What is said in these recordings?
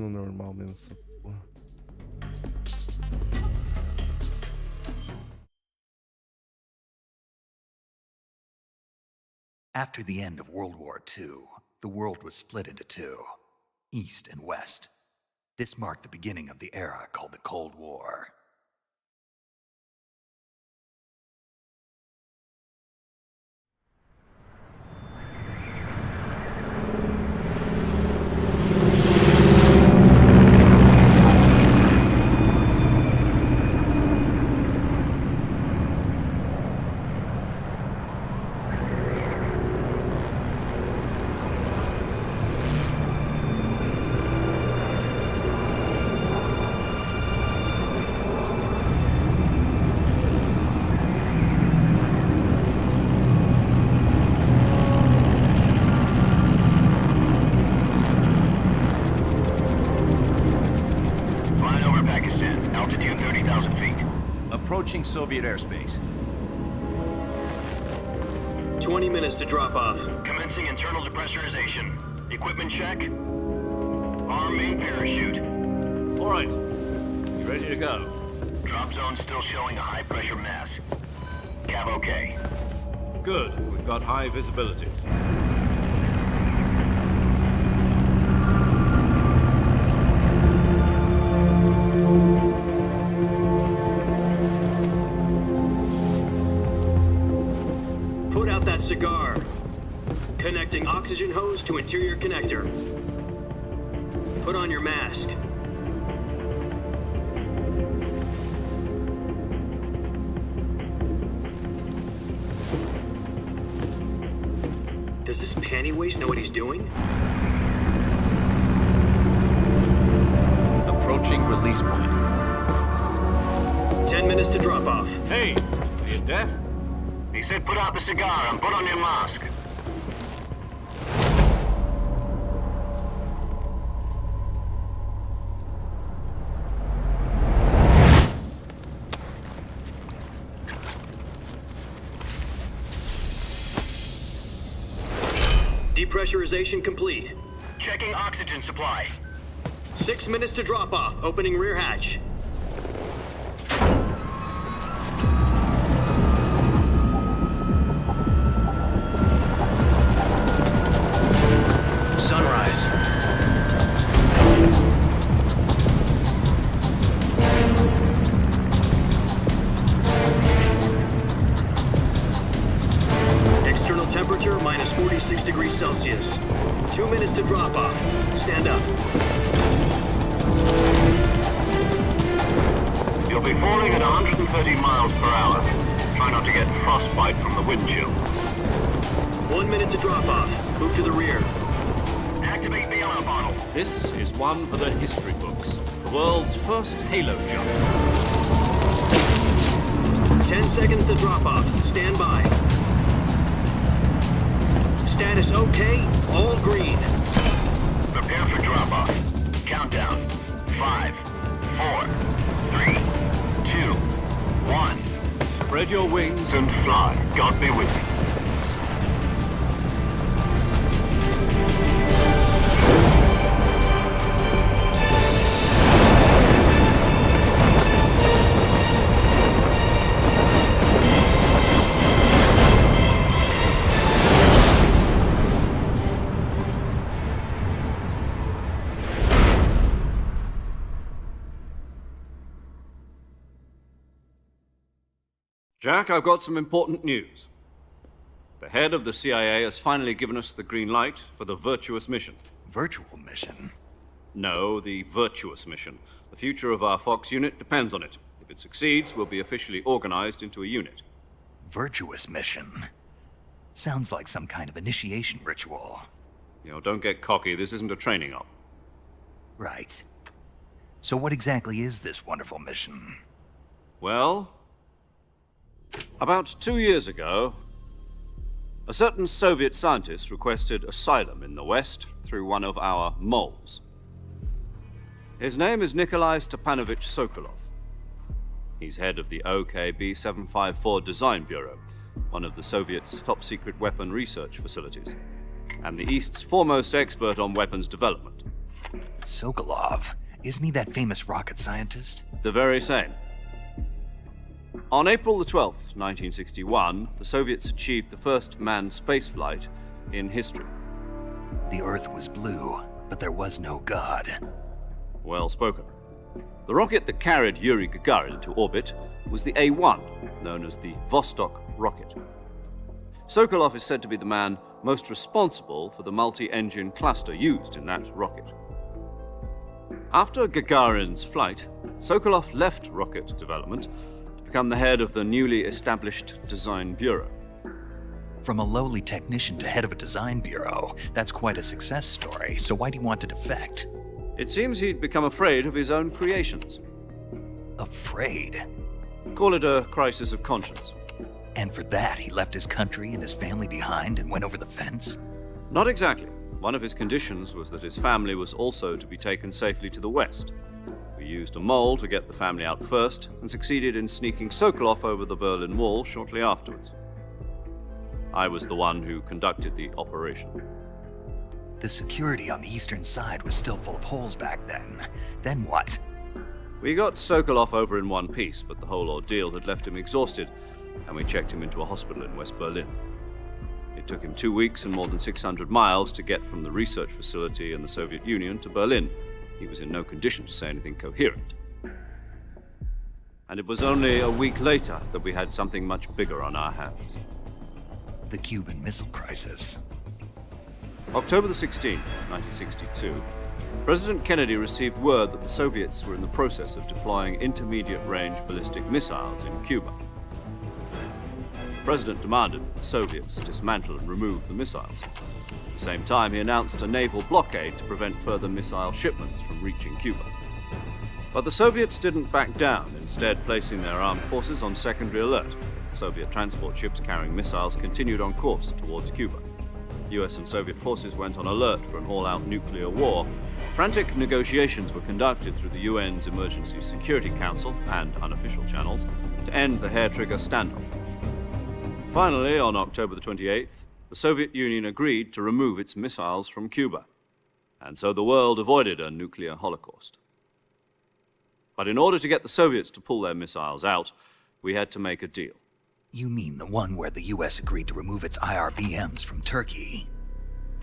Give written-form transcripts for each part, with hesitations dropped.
no normal mesmo essa porra. After the end of World War II, the world was split into two, East and West. This marked the beginning of the era called the Cold War. Approaching Soviet airspace. 20 minutes to drop off. Commencing internal depressurization. Equipment check. Arm main parachute. All right. You ready to go? Drop zone still showing a high pressure mass. Cav okay. Good. We've got high visibility. Cigar. Connecting oxygen hose to interior connector. Put on your mask. Does this panty waste know what he's doing? Approaching release point. 10 minutes to drop off. Hey, are you deaf? He said put out the cigar and put on your mask. Depressurization complete. Checking oxygen supply. 6 minutes to drop off. Opening rear hatch. Temperature minus 46 degrees Celsius. 2 minutes to drop off. Stand up. You'll be falling at 130 miles per hour. Try not to get frostbite from the wind chill. 1 minute to drop off. Move to the rear. Activate the yellow bottle. This is one for the history books. The world's first halo jump. 10 seconds to drop off. Stand by. Status okay, all green. Prepare for drop-off. Countdown. 5, 4, 3, 2, 1. Spread your wings And fly. God be with you. Jack, I've got some important news. The head of the CIA has finally given us the green light for the virtuous mission. Virtual mission? No, the virtuous mission. The future of our Fox unit depends on it. If it succeeds, we'll be officially organized into a unit. Virtuous mission? Sounds like some kind of initiation ritual. You know, don't get cocky. This isn't a training op. Right. So what exactly is this wonderful mission? Well, about 2 years ago, a certain Soviet scientist requested asylum in the West through one of our moles. His name is Nikolai Stepanovich Sokolov. He's head of the OKB 754 Design Bureau, one of the Soviets' top-secret weapon research facilities, and the East's foremost expert on weapons development. Sokolov, isn't he that famous rocket scientist? The very same. On April the 12th, 1961, the Soviets achieved the first manned spaceflight in history. The Earth was blue, but there was no God. Well spoken. The rocket that carried Yuri Gagarin to orbit was the A-1, known as the Vostok rocket. Sokolov is said to be the man most responsible for the multi-engine cluster used in that rocket. After Gagarin's flight, Sokolov left rocket development to become the head of the newly established Design Bureau. From a lowly technician to head of a design bureau, that's quite a success story, so why'd he want to defect? It seems he'd become afraid of his own creations. Afraid? Call it a crisis of conscience. And for that, he left his country and his family behind and went over the fence? Not exactly. One of his conditions was that his family was also to be taken safely to the west. We used a mole to get the family out first and succeeded in sneaking Sokolov over the Berlin Wall shortly afterwards. I was the one who conducted the operation. The security on the eastern side was still full of holes back then. Then what? We got Sokolov over in one piece, but the whole ordeal had left him exhausted, and we checked him into a hospital in West Berlin. It took him 2 weeks and more than 600 miles to get from the research facility in the Soviet Union to Berlin. He was in no condition to say anything coherent. And it was only a week later that we had something much bigger on our hands. The Cuban Missile Crisis. October the 16th, 1962, President Kennedy received word that the Soviets were in the process of deploying intermediate-range ballistic missiles in Cuba. The President demanded that the Soviets dismantle and remove the missiles. At the same time, he announced a naval blockade to prevent further missile shipments from reaching Cuba. But the Soviets didn't back down, instead placing their armed forces on secondary alert. Soviet transport ships carrying missiles continued on course towards Cuba. US and Soviet forces went on alert for an all-out nuclear war. Frantic negotiations were conducted through the UN's Emergency Security Council and unofficial channels to end the hair-trigger standoff. Finally, on October the 28th, the Soviet Union agreed to remove its missiles from Cuba, and so the world avoided a nuclear holocaust. But in order to get the Soviets to pull their missiles out, we had to make a deal. You mean the one where the US agreed to remove its IRBMs from Turkey?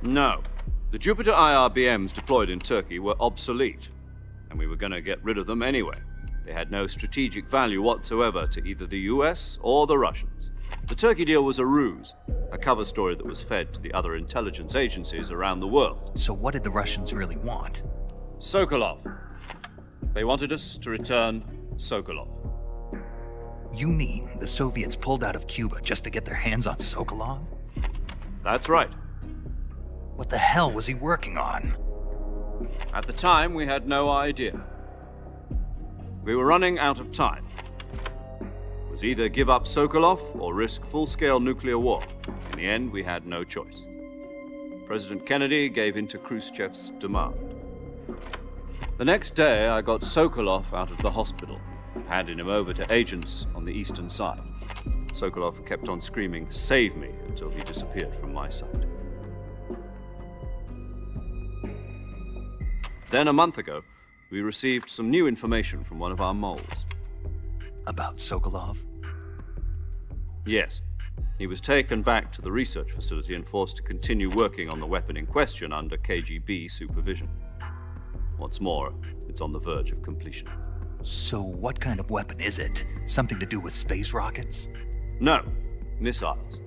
No. The Jupiter IRBMs deployed in Turkey were obsolete, and we were going to get rid of them anyway. They had no strategic value whatsoever to either the US or the Russians. The Turkey deal was a ruse, a cover story that was fed to the other intelligence agencies around the world. So what did the Russians really want? Sokolov. They wanted us to return Sokolov. You mean the Soviets pulled out of Cuba just to get their hands on Sokolov? That's right. What the hell was he working on? At the time, we had no idea. We were running out of time. It was either give up Sokolov or risk full-scale nuclear war. In the end, we had no choice. President Kennedy gave in to Khrushchev's demand. The next day, I got Sokolov out of the hospital, handing him over to agents on the eastern side. Sokolov kept on screaming, "Save me," until he disappeared from my sight. Then a month ago, we received some new information from one of our moles. About Sokolov? Yes. He was taken back to the research facility and forced to continue working on the weapon in question under KGB supervision. What's more, it's on the verge of completion. So what kind of weapon is it? Something to do with space rockets? No, missiles.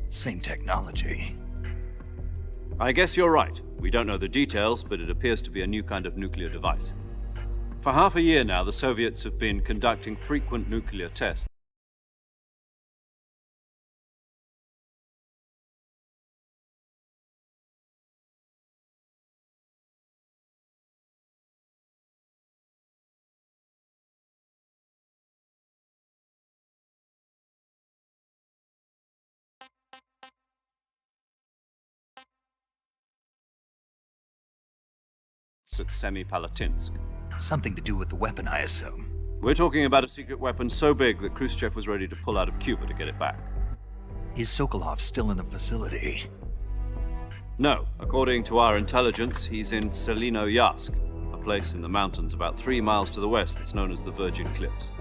Same technology. I guess you're right. We don't know the details, but it appears to be a new kind of nuclear device. For half a year now, the Soviets have been conducting frequent nuclear tests. At Semipalatinsk. Something to do with the weapon, I assume. We're talking about a secret weapon so big that Khrushchev was ready to pull out of Cuba to get it back. Is Sokolov still in the facility? No. According to our intelligence, he's in Selino-Yask, a place in the mountains about 3 miles to the west that's known as the Virgin Cliffs.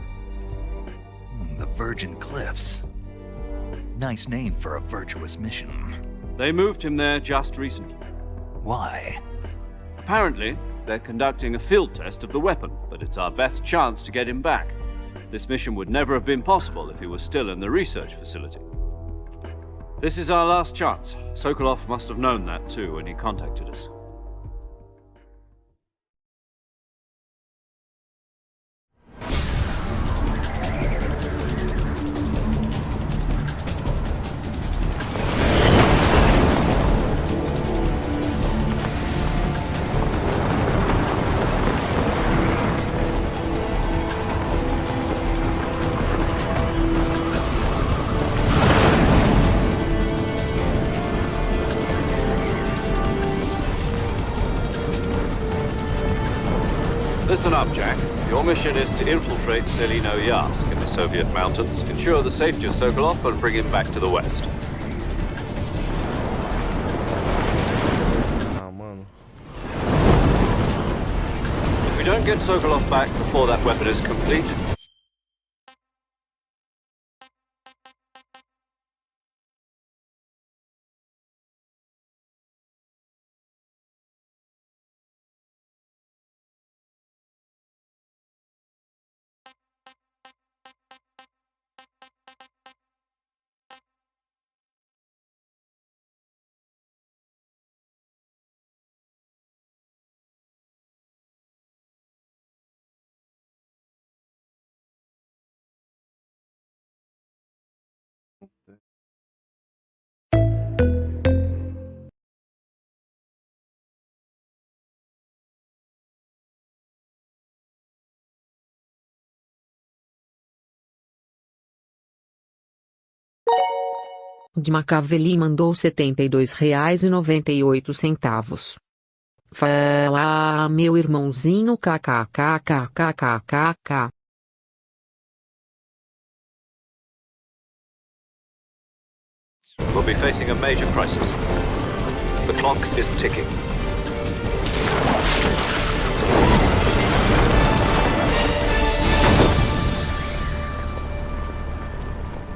The Virgin Cliffs. Nice name for a virtuous mission. They moved him there just recently. Why? Apparently, they're conducting a field test of the weapon, but it's our best chance to get him back. This mission would never have been possible if he was still in the research facility. This is our last chance. Sokolov must have known that too when he contacted us. Listen up, Jack. Your mission is to infiltrate Selino-Yask in the Soviet mountains, ensure the safety of Sokolov, and bring him back to the west. Ah, mano. If we don't get Sokolov back before that weapon is complete, De Macaveli mandou R$72,98. Fala, meu irmãozinho, kkkkkkkk. we'll be facing a major crisis. The clock is ticking.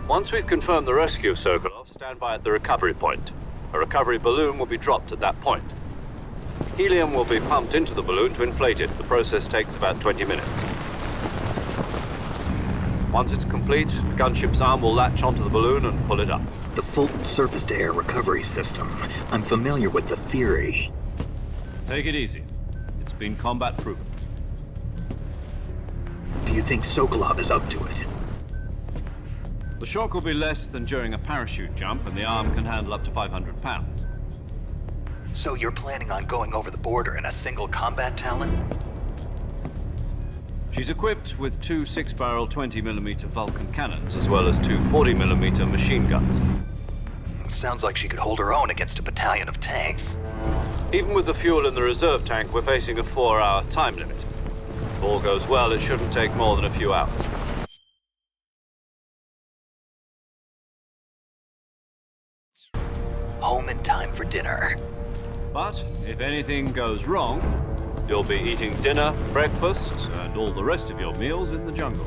Once we've confirmed the rescue of Sokolov, stand by at the recovery point. A recovery balloon will be dropped at that point. Helium will be pumped into the balloon to inflate it. The process takes about 20 minutes. Once it's complete, the gunship's arm will latch onto the balloon and pull it up. The Fulton surface-to-air recovery system. I'm familiar with the theory. Take it easy. It's been combat proven. Do you think Sokolov is up to it? The shock will be less than during a parachute jump, and the arm can handle up to 500 pounds. So you're planning on going over the border in a single combat Talon? She's equipped with 2 6-barrel 20mm Vulcan cannons, as well as 2 40mm machine guns. Sounds like she could hold her own against a battalion of tanks. Even with the fuel in the reserve tank, we're facing a 4-hour time limit. If all goes well, it shouldn't take more than a few hours. Home in time for dinner. But if anything goes wrong, you'll be eating dinner, breakfast, and all the rest of your meals in the jungle.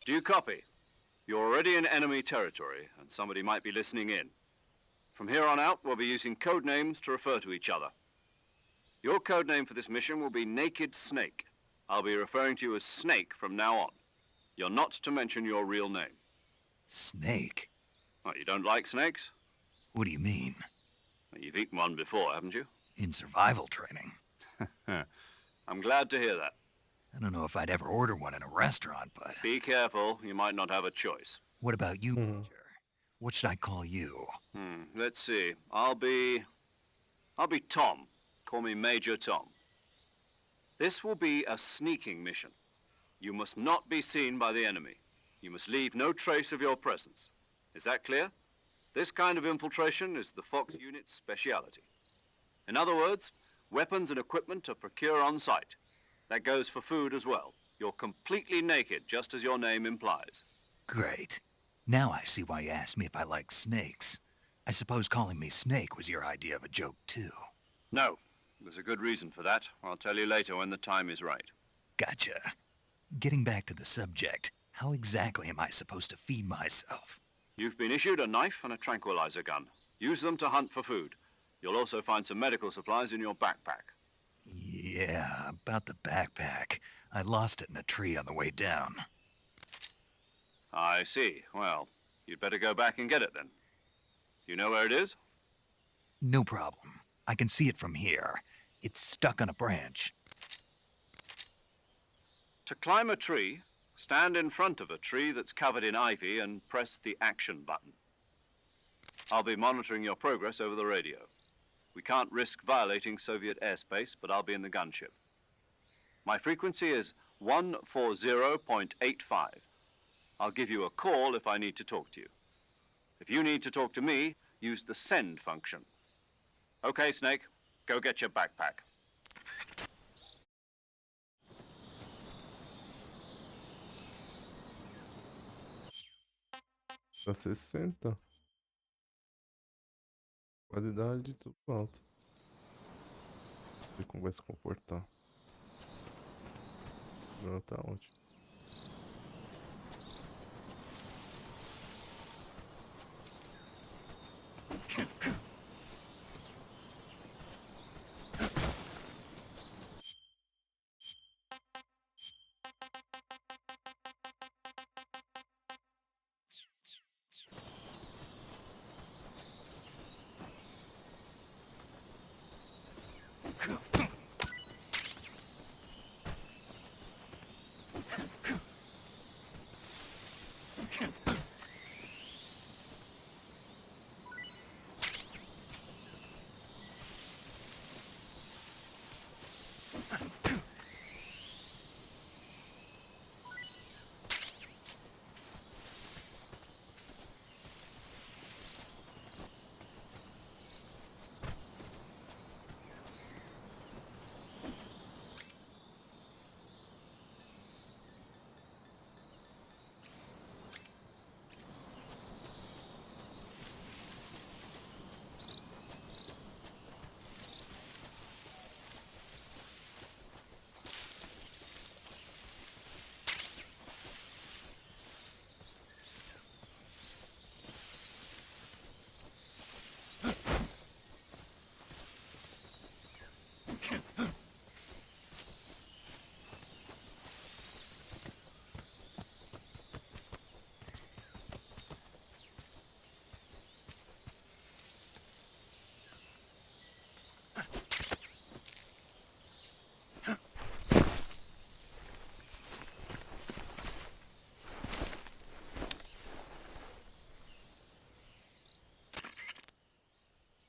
Do you copy? You're already in enemy territory, and somebody might be listening in. From here on out, we'll be using code names to refer to each other. Your code name for this mission will be Naked Snake. I'll be referring to you as Snake from now on. You're not to mention your real name. Snake? What, you don't like snakes? What do you mean? Well, you've eaten one before, haven't you? In survival training? I'm glad to hear that. I don't know if I'd ever order one in a restaurant, but... Be careful, you might not have a choice. What about you, Major? What should I call you? Let's see. I'll be Tom. Call me Major Tom. This will be a sneaking mission. You must not be seen by the enemy. You must leave no trace of your presence. Is that clear? This kind of infiltration is the Fox unit's speciality. In other words, weapons and equipment are procured on site. That goes for food as well. You're completely naked, just as your name implies. Great. Now I see why you asked me if I like snakes. I suppose calling me Snake was your idea of a joke, too. No. There's a good reason for that. I'll tell you later when the time is right. Gotcha. Getting back to the subject, how exactly am I supposed to feed myself? You've been issued a knife and a tranquilizer gun. Use them to hunt for food. You'll also find some medical supplies in your backpack. Yeah, about the backpack. I lost it in a tree on the way down. I see. Well, you'd better go back and get it then. You know where it is? No problem. I can see it from here. It's stuck on a branch. To climb a tree, stand in front of a tree that's covered in ivy and press the action button. I'll be monitoring your progress over the radio. We can't risk violating Soviet airspace, but I'll be in the gunship. My frequency is 140.85. I'll give you a call if I need to talk to you. If you need to talk to me, use the send function. Okay, Snake, go get your backpack. Tá 60. Qualidade tudo alto. Ver como vai se comportar. Não, tá ótimo.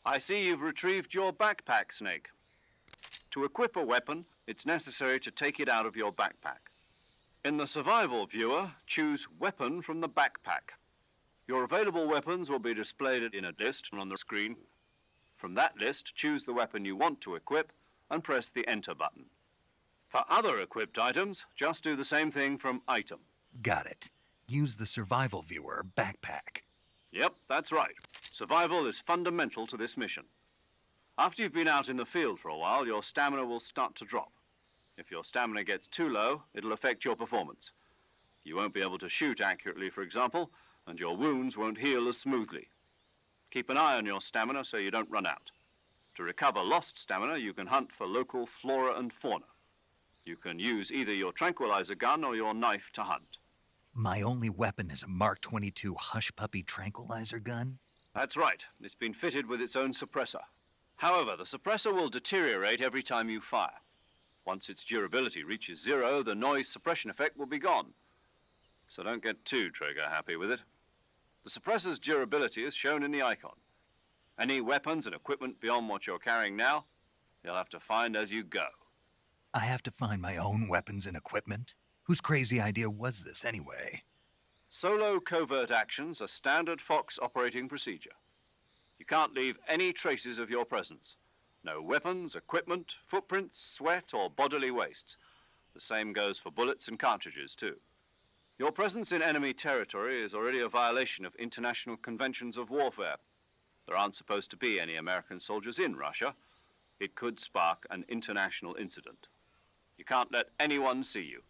I see you've retrieved your backpack, Snake. To equip a weapon, it's necessary to take it out of your backpack. In the survival viewer, choose Weapon from the backpack. Your available weapons will be displayed in a list on the screen. From that list, choose the weapon you want to equip and press the Enter button. For other equipped items, just do the same thing from Item. Got it. Use the survival viewer backpack. Yep, that's right. Survival is fundamental to this mission. After you've been out in the field for a while, your stamina will start to drop. If your stamina gets too low, it'll affect your performance. You won't be able to shoot accurately, for example, and your wounds won't heal as smoothly. Keep an eye on your stamina so you don't run out. To recover lost stamina, you can hunt for local flora and fauna. You can use either your tranquilizer gun or your knife to hunt. My only weapon is a Mark 22 Hush Puppy tranquilizer gun? That's right. It's been fitted with its own suppressor. However, the suppressor will deteriorate every time you fire. Once its durability reaches 0, the noise suppression effect will be gone. So don't get too trigger-happy with it. The suppressor's durability is shown in the icon. Any weapons and equipment beyond what you're carrying now, you'll have to find as you go. I have to find my own weapons and equipment? Whose crazy idea was this, anyway? Solo covert actions are standard Fox operating procedure. You can't leave any traces of your presence. No weapons, equipment, footprints, sweat, or bodily wastes. The same goes for bullets and cartridges, too. Your presence in enemy territory is already a violation of international conventions of warfare. There aren't supposed to be any American soldiers in Russia. It could spark an international incident. You can't let anyone see you.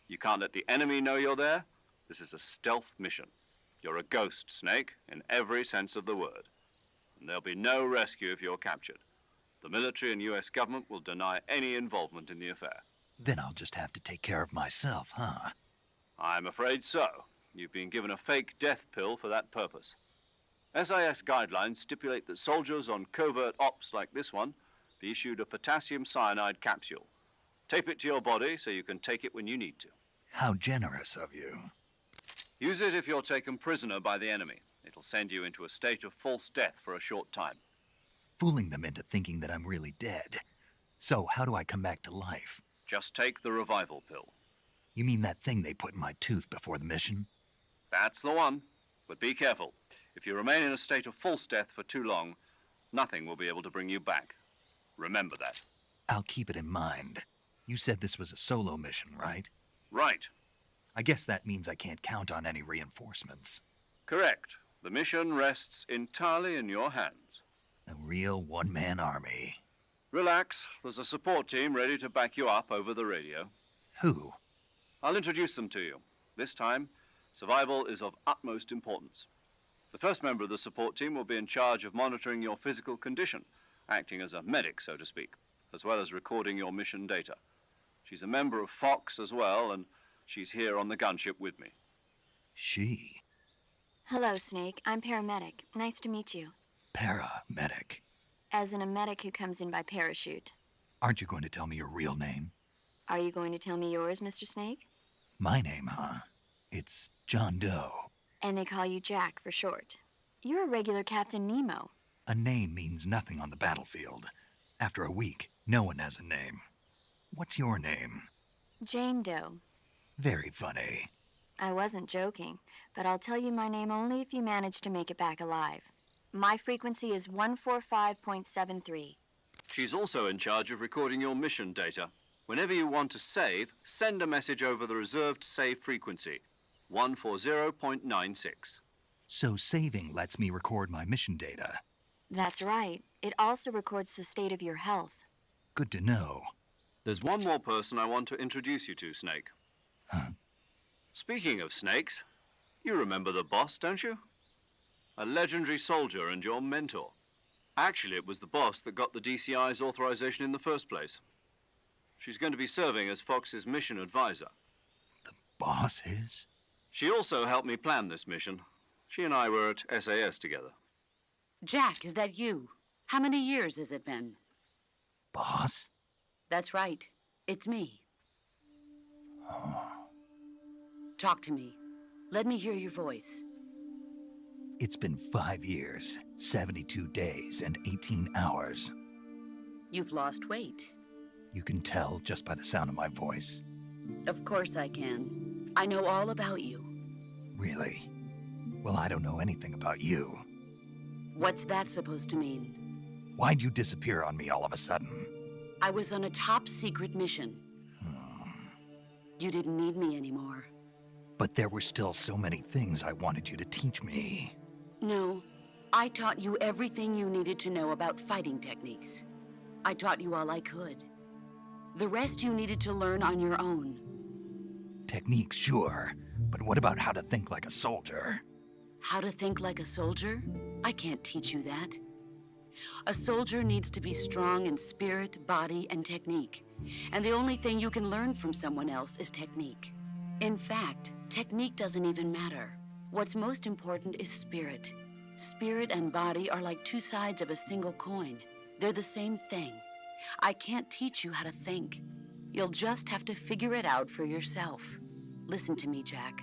You can't let the enemy know you're there. This is a stealth mission. You're a ghost, Snake, in every sense of the word. And there'll be no rescue if you're captured. The military and US government will deny any involvement in the affair. Then I'll just have to take care of myself, huh? I'm afraid so. You've been given a fake death pill for that purpose. SIS guidelines stipulate that soldiers on covert ops like this one be issued a potassium cyanide capsule. Tape it to your body so you can take it when you need to. How generous of you. Use it if you're taken prisoner by the enemy. It'll send you into a state of false death for a short time. Fooling them into thinking that I'm really dead. So how do I come back to life? Just take the revival pill. You mean that thing they put in my tooth before the mission? That's the one. But be careful. If you remain in a state of false death for too long, nothing will be able to bring you back. Remember that. I'll keep it in mind. You said this was a solo mission, right? Right. I guess that means I can't count on any reinforcements. Correct. The mission rests entirely in your hands. A real one-man army. Relax. There's a support team ready to back you up over the radio. Who? I'll introduce them to you. This time, survival is of utmost importance. The first member of the support team will be in charge of monitoring your physical condition, acting as a medic, so to speak, as well as recording your mission data. She's a member of Fox as well, and she's here on the gunship with me. She? Hello, Snake. I'm paramedic. Nice to meet you. Paramedic. As in a medic who comes in by parachute. Aren't you going to tell me your real name? Are you going to tell me yours, Mr. Snake? My name, huh? It's John Doe. And they call you Jack for short. You're a regular Captain Nemo. A name means nothing on the battlefield. After a week, no one has a name. What's your name? Jane Doe. Very funny. I wasn't joking, but I'll tell you my name only if you manage to make it back alive. My frequency is 145.73. She's also in charge of recording your mission data. Whenever you want to save, send a message over the reserved save frequency, 140.96. So saving lets me record my mission data. That's right. It also records the state of your health. Good to know. There's one more person I want to introduce you to, Snake. Huh? Speaking of snakes, you remember the boss, don't you? A legendary soldier and your mentor. Actually, it was the boss that got the DCI's authorization in the first place. She's going to be serving as Fox's mission advisor. The boss is? She also helped me plan this mission. She and I were at SAS together. Jack, is that you? How many years has it been? Boss? That's right. It's me. Talk to me. Let me hear your voice. It's been 5 years, 72 days, and 18 hours. You've lost weight. You can tell just by the sound of my voice. Of course I can. I know all about you. Really? Well, I don't know anything about you. What's that supposed to mean? Why'd you disappear on me all of a sudden? I was on a top-secret mission. You didn't need me anymore. But there were still so many things I wanted you to teach me. No, I taught you everything you needed to know about fighting techniques. I taught you all I could. The rest you needed to learn on your own. Techniques, sure. But what about how to think like a soldier? How to think like a soldier? I can't teach you that. A soldier needs to be strong in spirit, body, and technique. And the only thing you can learn from someone else is technique. In fact, technique doesn't even matter. What's most important is spirit. Spirit and body are like two sides of a single coin. They're the same thing. I can't teach you how to think. You'll just have to figure it out for yourself. Listen to me, Jack.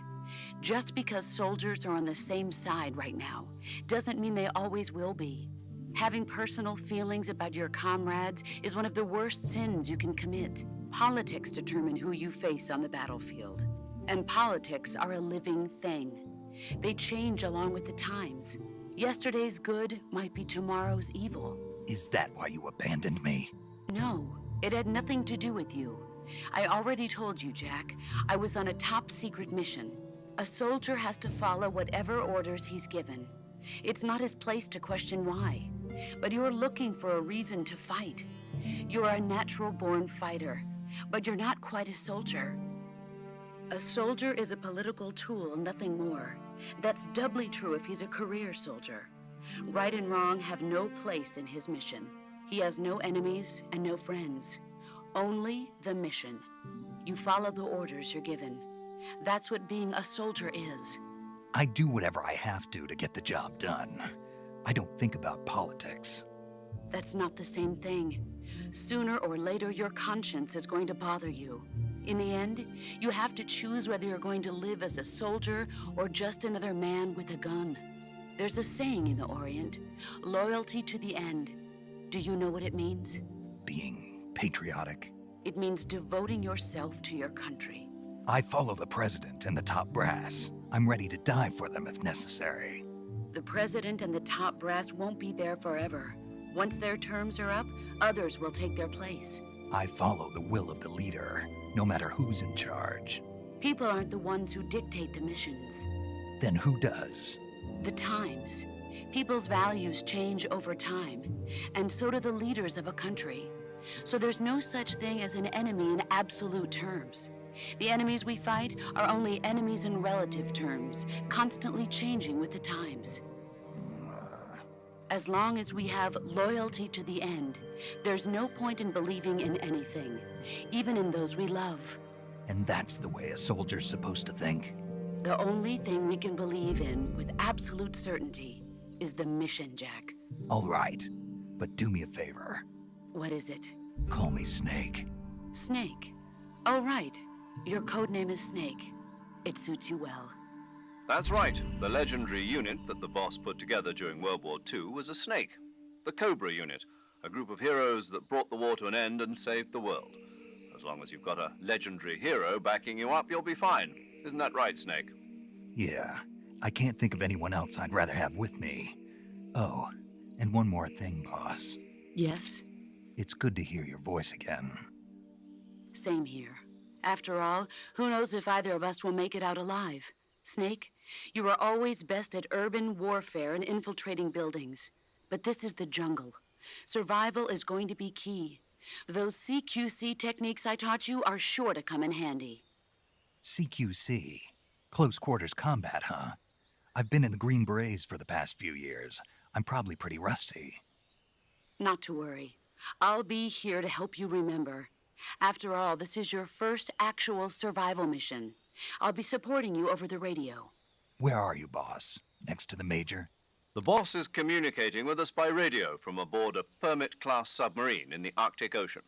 Just because soldiers are on the same side right now doesn't mean they always will be. Having personal feelings about your comrades is one of the worst sins you can commit. Politics determine who you face on the battlefield. And politics are a living thing. They change along with the times. Yesterday's good might be tomorrow's evil. Is that why you abandoned me? No, it had nothing to do with you. I already told you, Jack. I was on a top-secret mission. A soldier has to follow whatever orders he's given. It's not his place to question why. But you're looking for a reason to fight. You're a natural-born fighter, but you're not quite a soldier. A soldier is a political tool, nothing more. That's doubly true if he's a career soldier. Right and wrong have no place in his mission. He has no enemies and no friends. Only the mission. You follow the orders you're given. That's what being a soldier is. I do whatever I have to get the job done. I don't think about politics. That's not the same thing. Sooner or later, your conscience is going to bother you. In the end, you have to choose whether you're going to live as a soldier or just another man with a gun. There's a saying in the Orient, loyalty to the end. Do you know what it means? Being patriotic. It means devoting yourself to your country. I follow the president and the top brass. I'm ready to die for them if necessary. The president and the top brass won't be there forever. Once their terms are up, others will take their place. I follow the will of the leader, no matter who's in charge. People aren't the ones who dictate the missions. Then who does? The times. People's values change over time, and so do the leaders of a country. So there's no such thing as an enemy in absolute terms. The enemies we fight are only enemies in relative terms, constantly changing with the times. As long as we have loyalty to the end, there's no point in believing in anything, even in those we love. And that's the way a soldier's supposed to think? The only thing we can believe in with absolute certainty is the mission, Jack. All right, but do me a favor. What is it? Call me Snake. Snake. Oh, right. Your code name is Snake. It suits you well. That's right. The legendary unit that the boss put together during World War II was a snake. The Cobra unit, a group of heroes that brought the war to an end and saved the world. As long as you've got a legendary hero backing you up, you'll be fine. Isn't that right, Snake? Yeah, I can't think of anyone else I'd rather have with me. Oh, and one more thing, boss. Yes? It's good to hear your voice again. Same here. After all, who knows if either of us will make it out alive? Snake, you are always best at urban warfare and infiltrating buildings. But this is the jungle. Survival is going to be key. Those CQC techniques I taught you are sure to come in handy. CQC? Close quarters combat, huh? I've been in the Green Berets for the past few years. I'm probably pretty rusty. Not to worry. I'll be here to help you remember. After all, this is your first actual survival mission. I'll be supporting you over the radio. Where are you, boss? Next to the Major? The boss is communicating with us by radio from aboard a Permit-class submarine in the Arctic Ocean.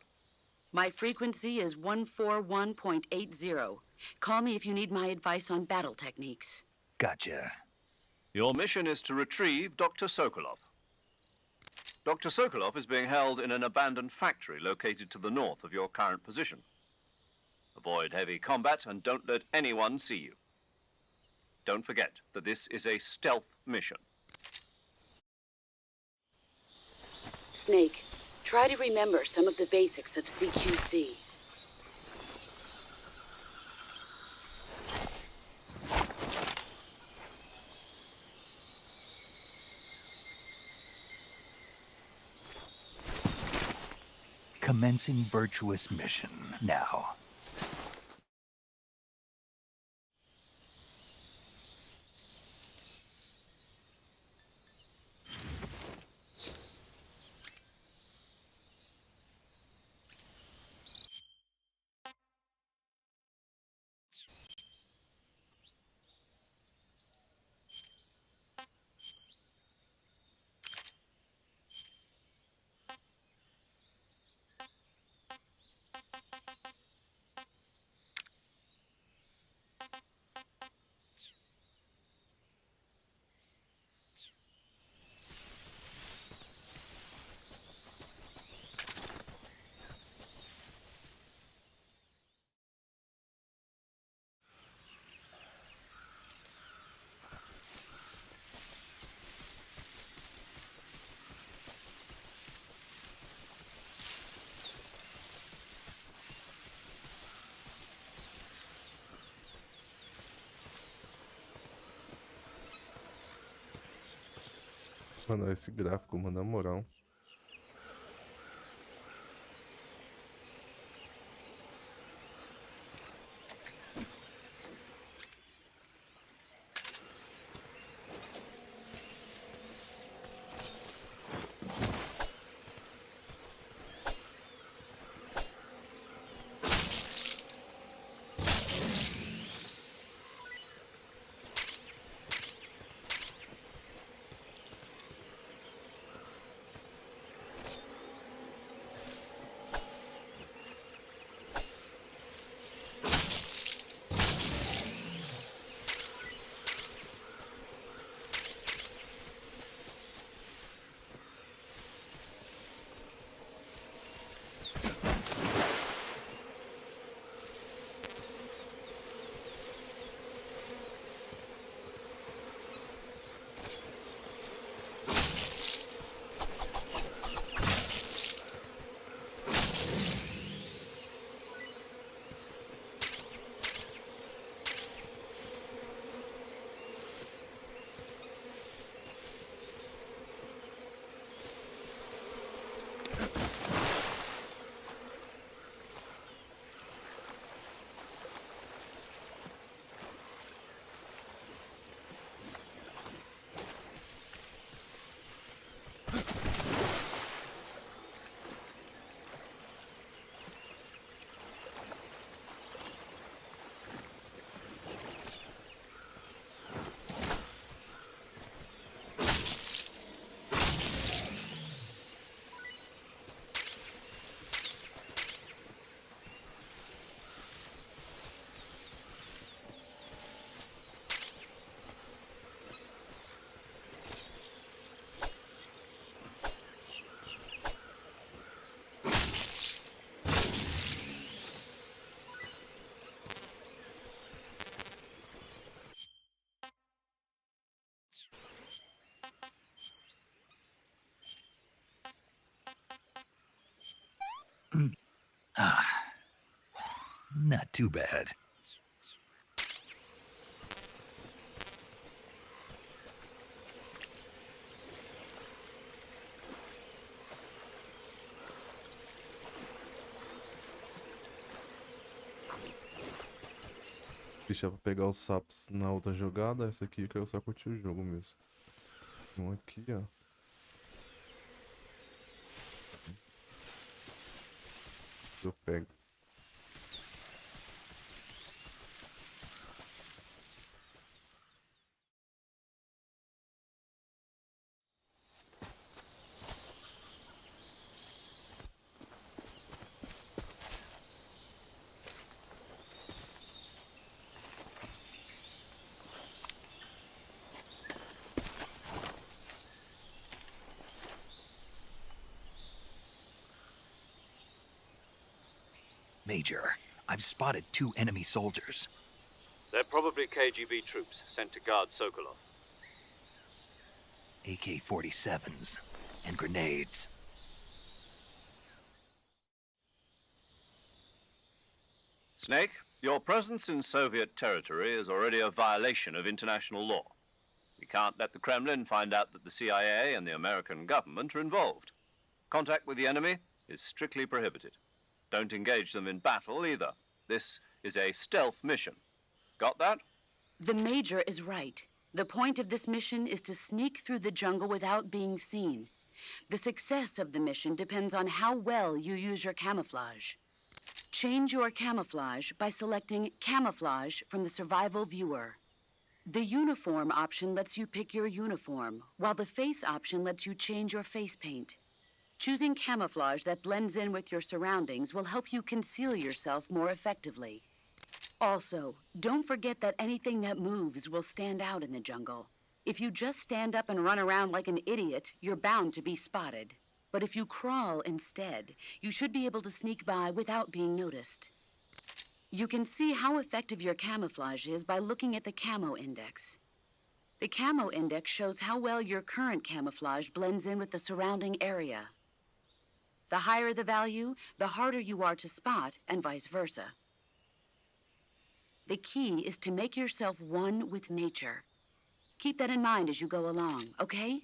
My frequency is 141.80. Call me if you need my advice on battle techniques. Gotcha. Your mission is to retrieve Dr. Sokolov. Dr. Sokolov is being held in an abandoned factory located to the north of your current position. Avoid heavy combat and don't let anyone see you. Don't forget that this is a stealth mission. Snake, try to remember some of the basics of CQC. Commencing virtuous mission now. Mano, esse gráfico, mano, na moral. Not too bad. Deixa pra pegar os sapos na outra jogada. Essa aqui eu quero só curtir o jogo mesmo. Um aqui, ó. Eu pego. Major, I've spotted 2 enemy soldiers. They're probably KGB troops sent to guard Sokolov. AK-47s and grenades. Snake, your presence in Soviet territory is already a violation of international law. We can't let the Kremlin find out that the CIA and the American government are involved. Contact with the enemy is strictly prohibited. Don't engage them in battle either. This is a stealth mission. Got that? The Major is right. The point of this mission is to sneak through the jungle without being seen. The success of the mission depends on how well you use your camouflage. Change your camouflage by selecting Camouflage from the Survival Viewer. The Uniform option lets you pick your uniform, while the Face option lets you change your face paint. Choosing camouflage that blends in with your surroundings will help you conceal yourself more effectively. Also, don't forget that anything that moves will stand out in the jungle. If you just stand up and run around like an idiot, you're bound to be spotted. But if you crawl instead, you should be able to sneak by without being noticed. You can see how effective your camouflage is by looking at the Camo Index. The Camo Index shows how well your current camouflage blends in with the surrounding area. The higher the value, the harder you are to spot, and vice versa. The key is to make yourself one with nature. Keep that in mind as you go along, okay?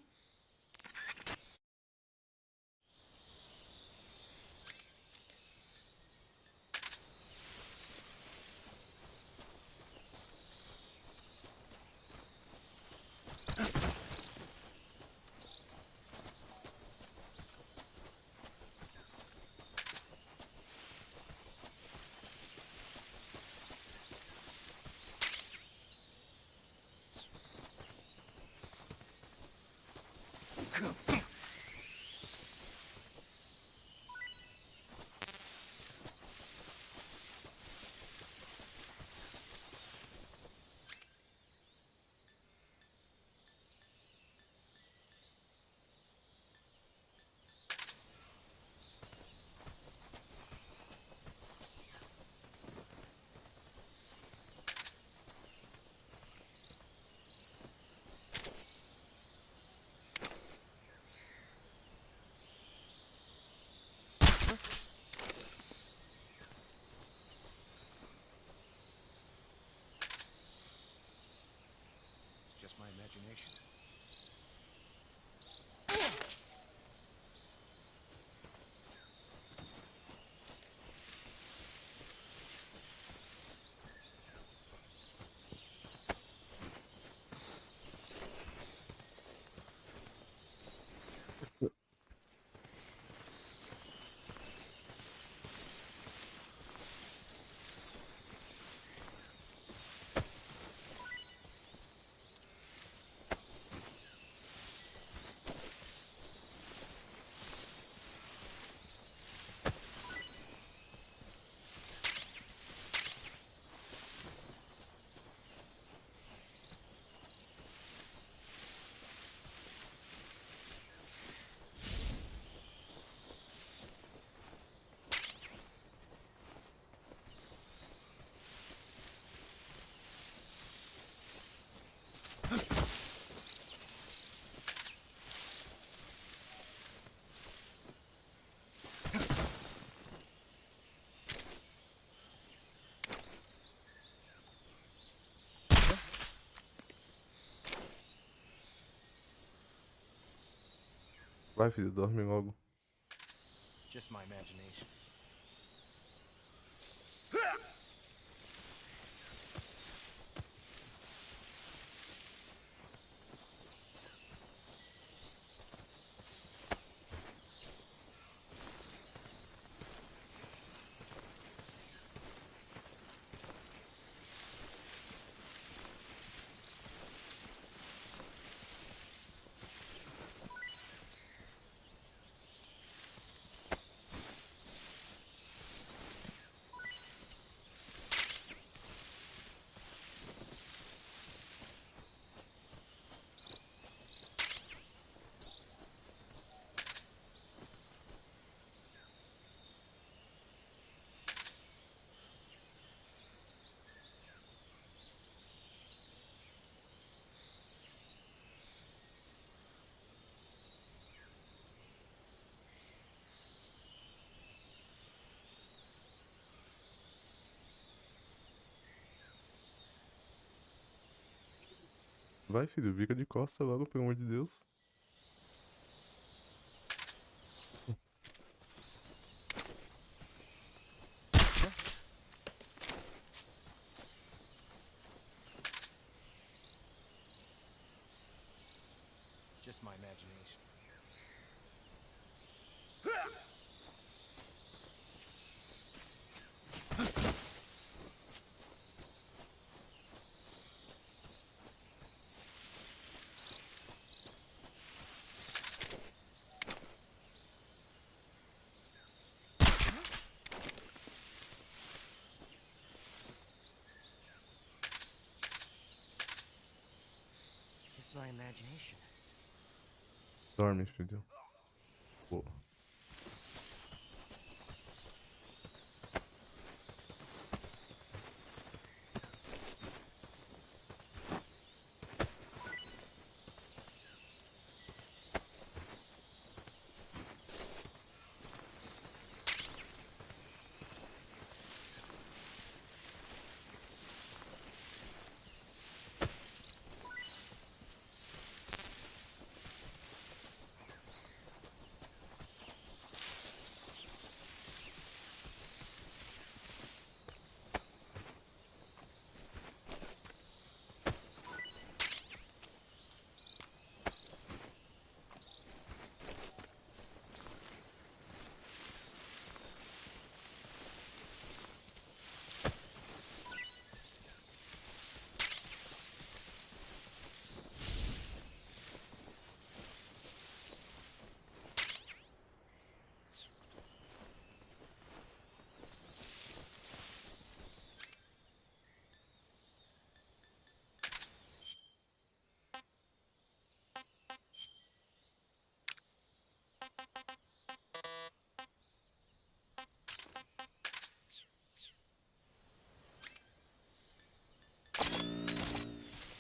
Vai, filho, dorme logo. Just my imagination. Vai, filho, fica de costa logo, pelo amor de Deus. Just my imagination. Just my imagination. Dorme, filho. Boa.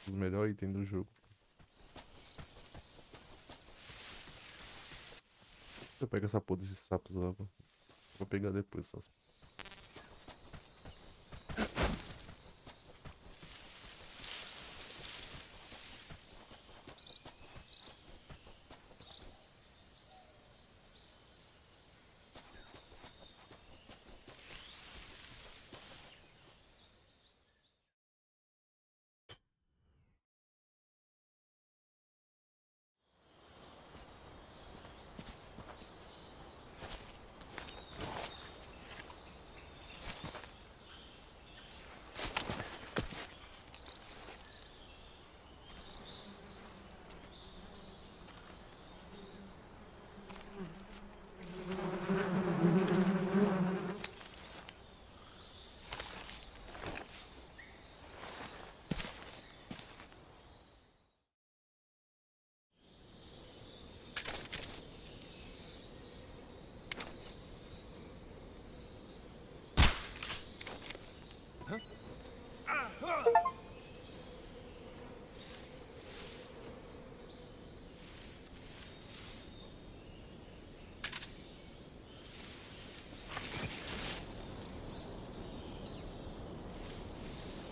O melhor item do jogo. Eu pego essa porra desses sapos logo. Vou pegar depois só.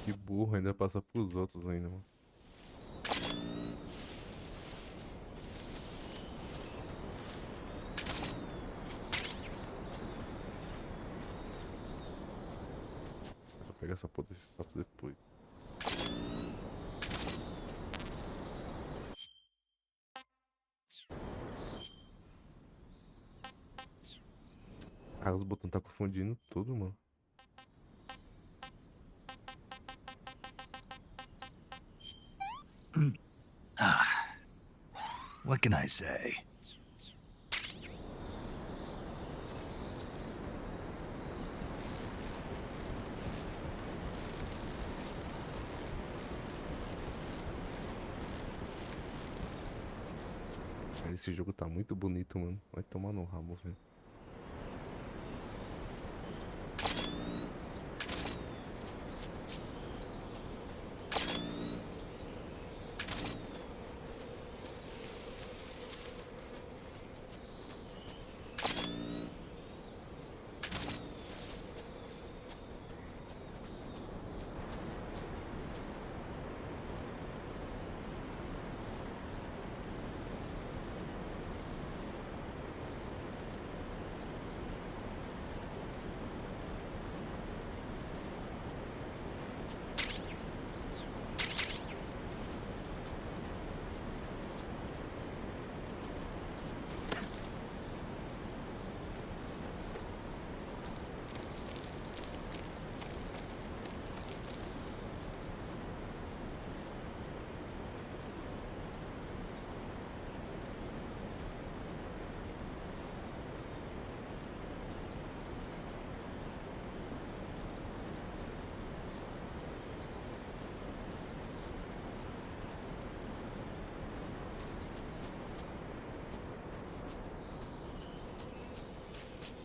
Que burro, ainda passa pros outros ainda, mano. Pega essa porra desses sapos depois. Ah, os botões tá confundindo tudo, mano. What can I say? Esse jogo tá muito bonito, mano. Vai tomar no rabo, velho.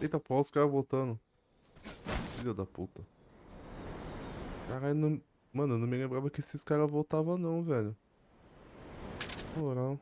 Eita porra, os caras voltando. Filha da puta. Caralho, não... Mano, eu não me lembrava que esses caras voltavam não, velho. Moral.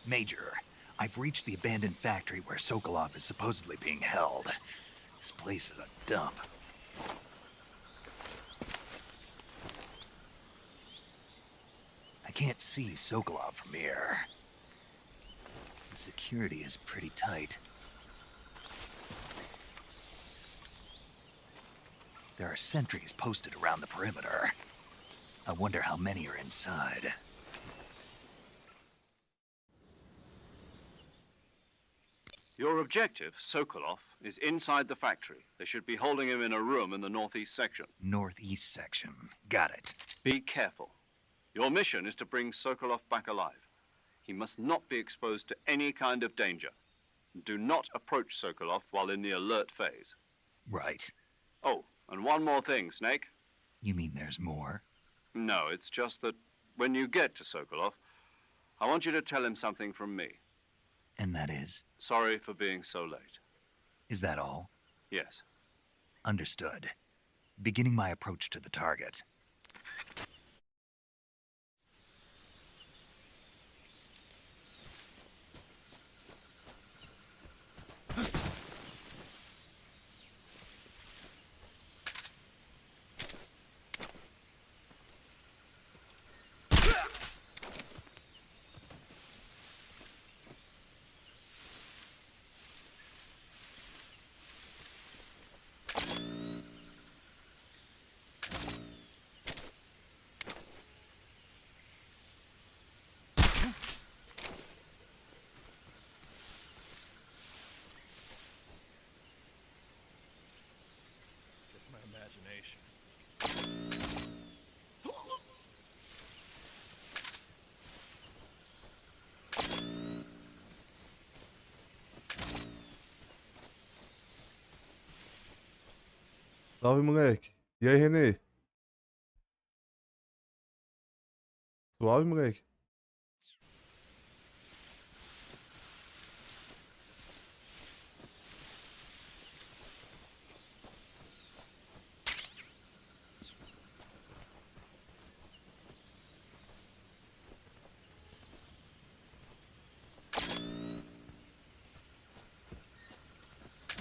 Major, I've reached the abandoned factory where Sokolov is supposedly being held. This place is a dump. I can't see Sokolov from here. The security is pretty tight. There are sentries posted around the perimeter. I wonder how many are inside. Your objective, Sokolov, is inside the factory. They should be holding him in a room in the northeast section. Northeast section. Got it. Be careful. Your mission is to bring Sokolov back alive. He must not be exposed to any kind of danger. Do not approach Sokolov while in the alert phase. Right. Oh, and one more thing, Snake. You mean there's more? No, it's just that when you get to Sokolov, I want you to tell him something from me. And that is? Sorry for being so late. Is that all? Yes. Understood. Beginning my approach to the target. Salve, moleque. E aí, Renê? Suave, moleque?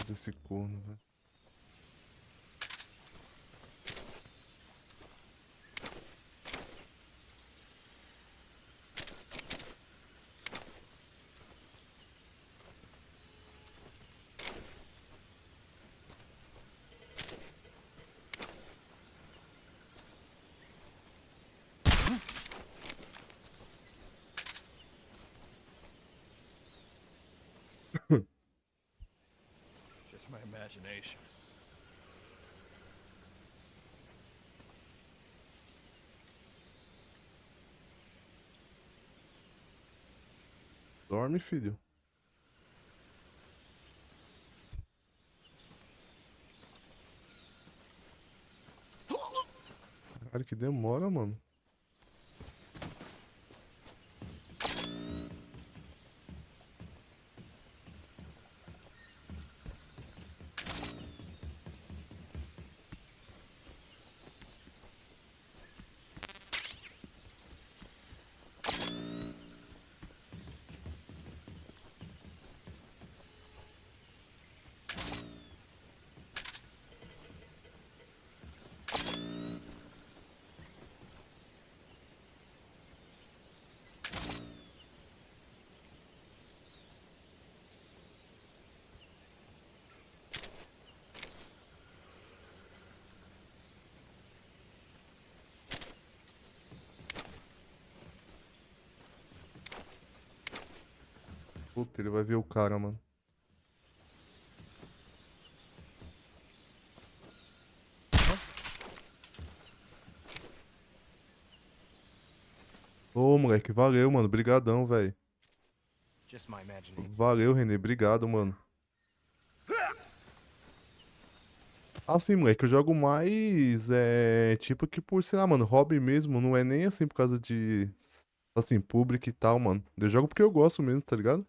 Desse corno, velho. Just my imagination. Dorme, filho. Cara, que demora, mano. Puta, ele vai ver o cara, mano. Ô, moleque, valeu, mano. Brigadão, velho. Just my imagination. Valeu, Renê. Obrigado, mano. Assim, moleque, eu jogo mais, tipo que por, sei lá, mano, hobby mesmo, não é nem assim por causa de, assim, público e tal, mano. Eu jogo porque eu gosto mesmo, tá ligado?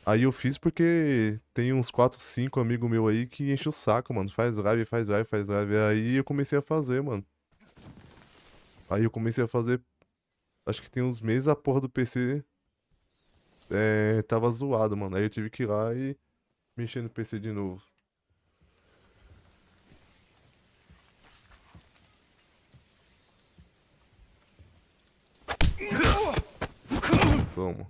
Aí eu fiz porque tem uns 4, 5 amigos meus aí que enchem o saco, mano. Faz live, faz live, faz live. Aí eu comecei a fazer, mano. Aí eu comecei a fazer, acho que tem uns meses a porra do PC tava zoado, mano. Aí eu tive que ir lá e mexer no PC de novo. Toma.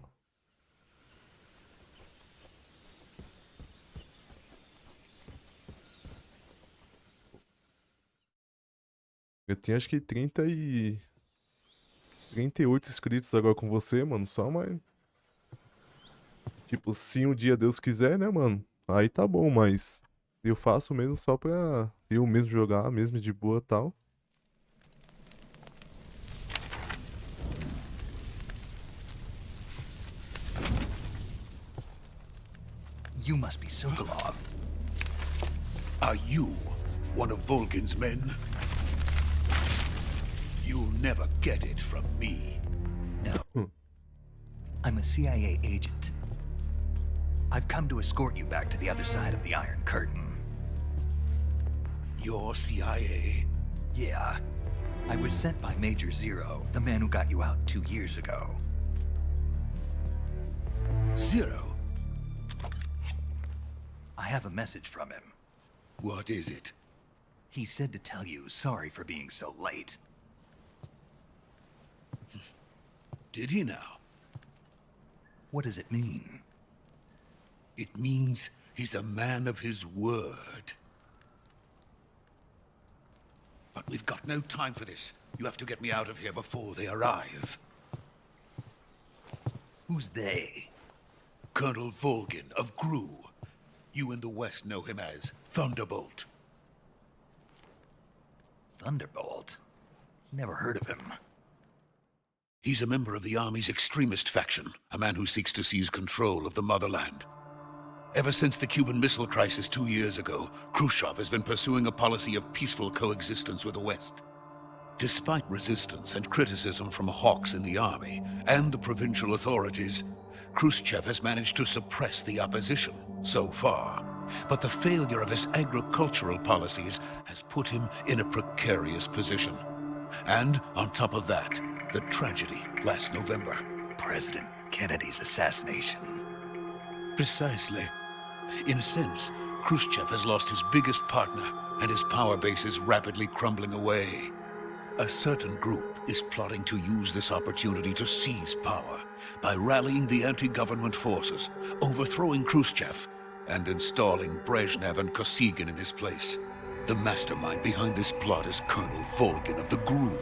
Eu tenho acho que 38 inscritos agora com você, mano. Só mais. Tipo, se um dia Deus quiser, né, mano? Aí tá bom, mas eu faço mesmo só pra eu mesmo jogar, mesmo de boa e tal. You must be Sokolov. Are you one of Volgin's men? You'll never get it from me. No. I'm a CIA agent. I've come to escort you back to the other side of the Iron Curtain. You're CIA? Yeah. I was sent by Major Zero, the man who got you out 2 years ago. Zero? I have a message from him. What is it? He said to tell you sorry for being so late. Did he now? What does it mean? It means he's a man of his word. But we've got no time for this. You have to get me out of here before they arrive. Who's they? Colonel Volgin of Gru. You in the West know him as Thunderbolt. Thunderbolt? Never heard of him. He's a member of the Army's extremist faction, a man who seeks to seize control of the motherland. Ever since the Cuban Missile Crisis 2 years ago, Khrushchev has been pursuing a policy of peaceful coexistence with the West. Despite resistance and criticism from hawks in the army and the provincial authorities, Khrushchev has managed to suppress the opposition so far. But the failure of his agricultural policies has put him in a precarious position. And on top of that, the tragedy last November. President Kennedy's assassination. Precisely. In a sense, Khrushchev has lost his biggest partner, and his power base is rapidly crumbling away. A certain group is plotting to use this opportunity to seize power by rallying the anti-government forces, overthrowing Khrushchev, and installing Brezhnev and Kosygin in his place. The mastermind behind this plot is Colonel Volgin of the GRU.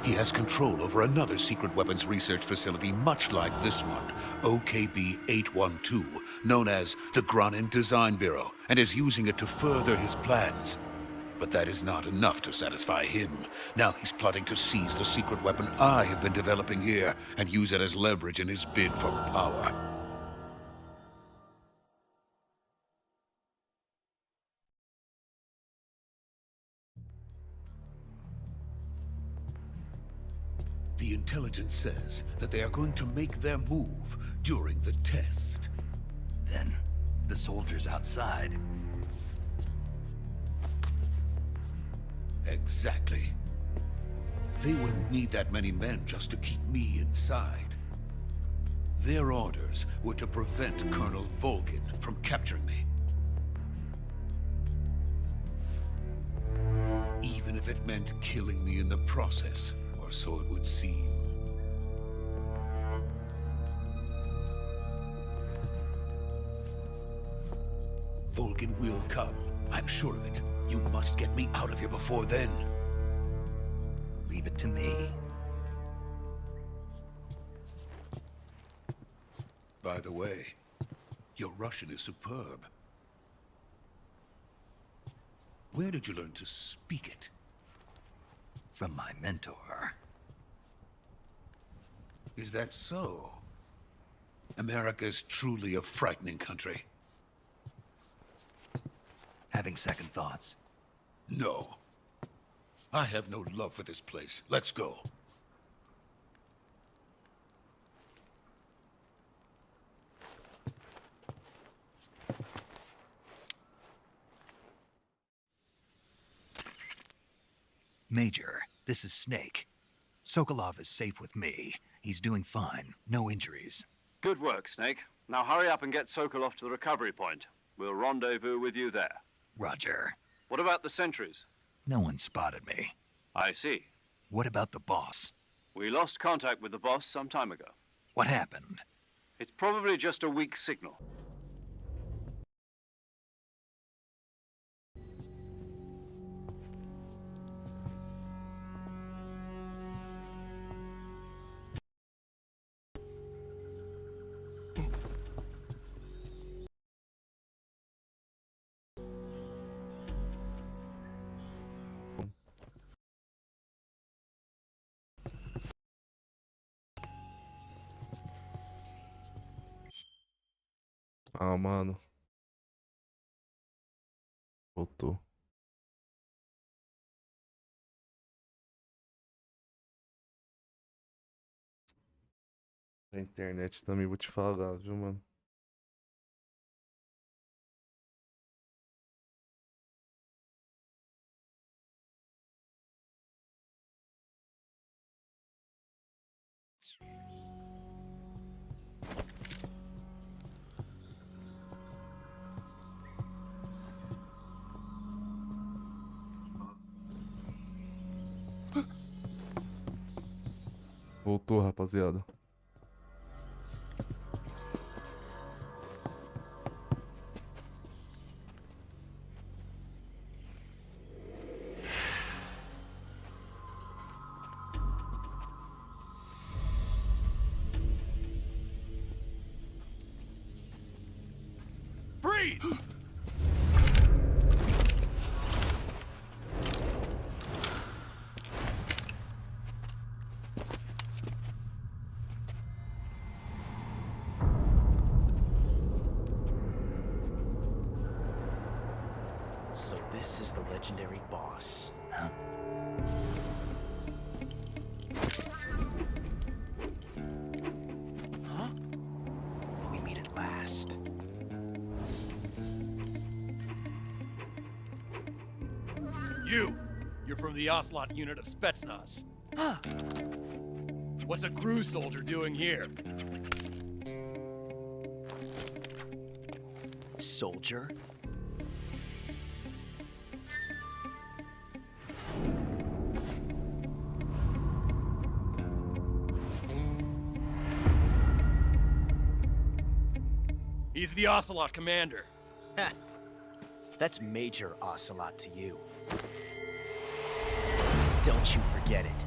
He has control over another secret weapons research facility much like this one, OKB-812, known as the Granin Design Bureau, and is using it to further his plans. But that is not enough to satisfy him. Now he's plotting to seize the secret weapon I have been developing here and use it as leverage in his bid for power. The intelligence says that they are going to make their move during the test. Then, the soldiers outside. Exactly. They wouldn't need that many men just to keep me inside. Their orders were to prevent Colonel Volgin from capturing me. Even if it meant killing me in the process, or so it would seem. Volgin will come. I'm sure of it. You must get me out of here before then. Leave it to me. By the way, your Russian is superb. Where did you learn to speak it? From my mentor. Is that so? America is truly a frightening country. Having second thoughts? No. I have no love for this place. Let's go. Major, this is Snake. Sokolov is safe with me. He's doing fine. No injuries. Good work, Snake. Now hurry up and get Sokolov to the recovery point. We'll rendezvous with you there. Roger. What about the sentries? No one spotted me. I see. What about the boss? We lost contact with the boss some time ago. What happened? It's probably just a weak signal. Ah, mano. Voltou. A internet também, vou te falar, viu, mano? Voltou, rapaziada. Freeze! legendary boss. Huh? Huh? We meet at last. You're from the Ocelot unit of Spetsnaz. Huh. What's a crew soldier doing here? Soldier? He's the Ocelot commander. Ha! That's Major Ocelot to you. Don't you forget it.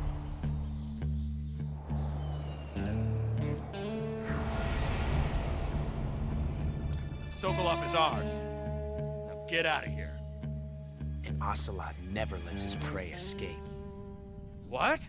Sokolov is ours. Now get out of here. And Ocelot never lets his prey escape. What?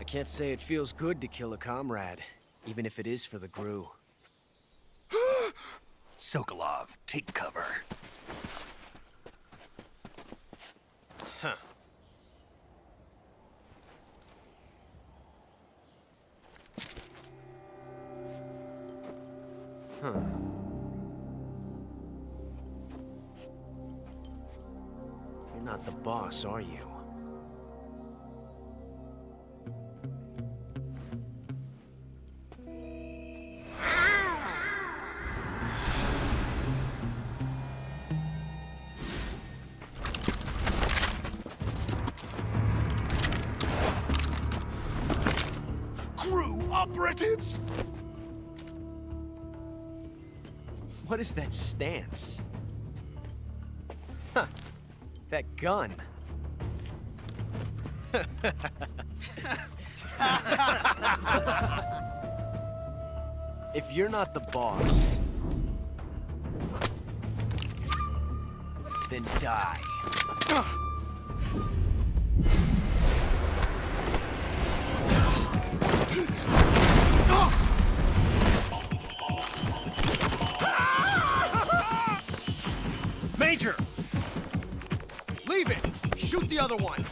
I can't say it feels good to kill a comrade, even if it is for the Gru. Sokolov, take cover. Huh. Huh. You're not the boss, are you? Operatives! What is that stance? Huh. That gun. If you're not the boss, then die. Major! Leave it! Shoot the other one!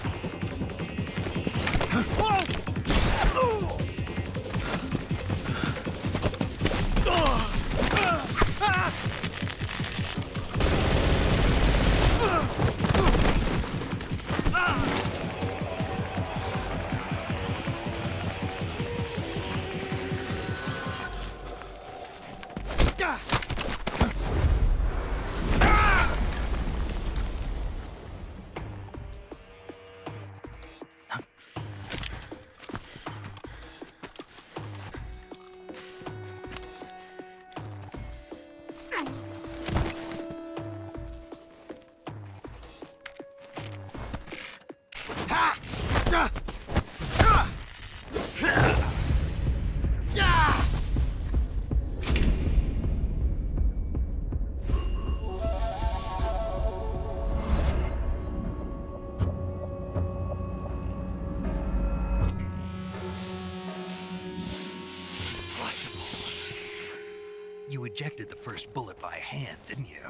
You ejected the first bullet by hand, didn't you?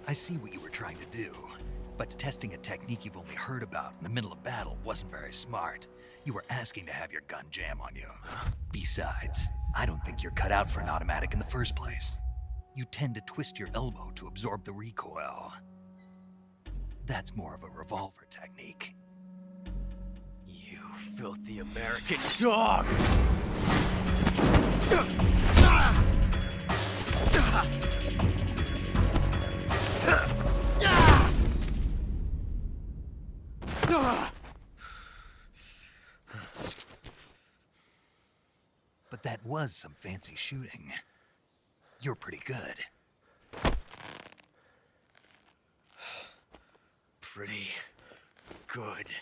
I see what you were trying to do. But testing a technique you've only heard about in the middle of battle wasn't very smart. You were asking to have your gun jam on you. Besides, I don't think you're cut out for an automatic in the first place. you tend to twist your elbow to absorb the recoil. That's more of a revolver technique. You filthy American dog! But that was some fancy shooting. You're pretty good. Pretty good.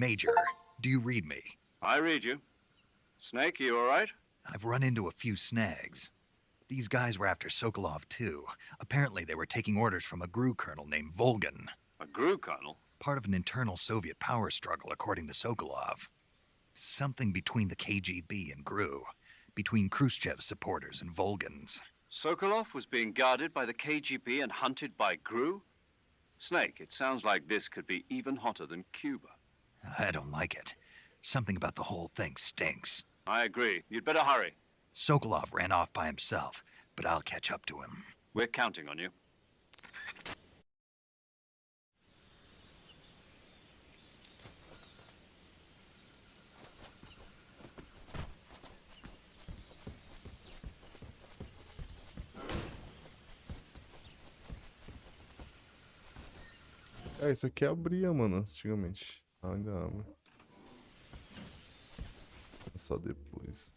Major, do you read me? I read you. Snake, you all right? I've run into a few snags. These guys were after Sokolov too. Apparently they were taking orders from a GRU colonel named Volgan. A GRU colonel? Part of an internal Soviet power struggle, according to Sokolov. Something between the KGB and GRU. Between Khrushchev's supporters and Volgan's. Sokolov was being guarded by the KGB and hunted by GRU? Snake, it sounds like this could be even hotter than Cuba. I don't like it. Something about the whole thing stinks. I agree. You'd better hurry. Sokolov ran off by himself, but I'll catch up to him. We're counting on you. É, isso aqui abria, mano, antigamente. Ah, ainda abre. É só depois.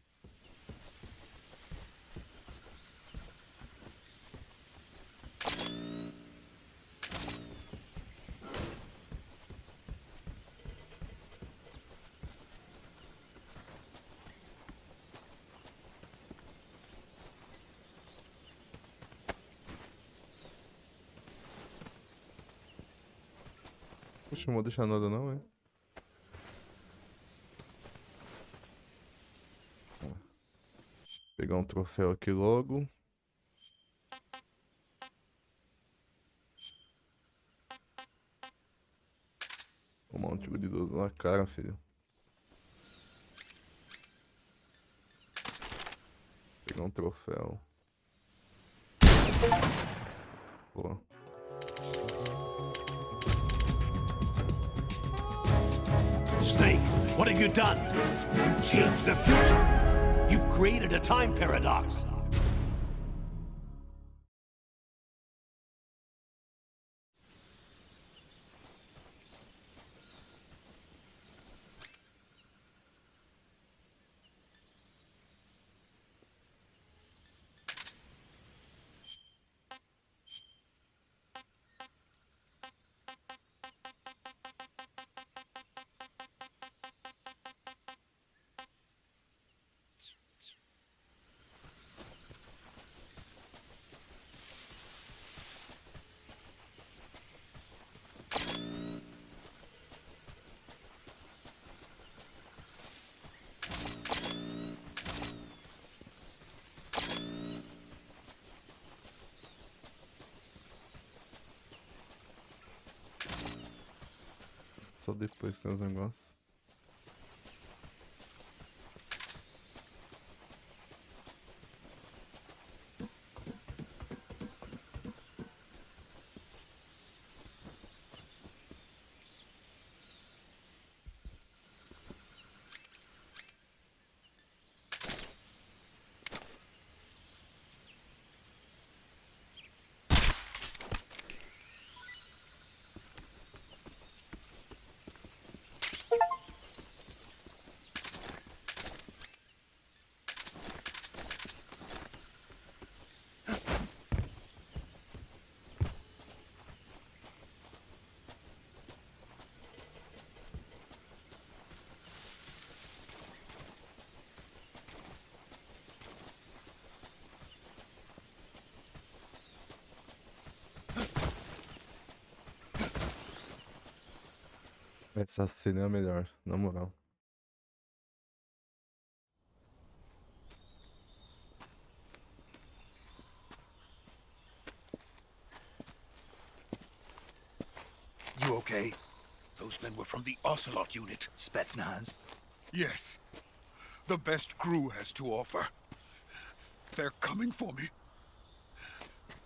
Poxa, não vou deixar nada não, é? Pegar um troféu aqui logo. Tomar um tiro de 12 na cara, filho. Pegar um troféu. Boa. Snake, what have you done? You changed the future. You've created a time paradox. Só depois tem os negócios. Essa cena é a melhor, na moral. You okay? Those men were from the Ocelot unit. Spetsnaz? Yes. The best crew has to offer. They're coming for me.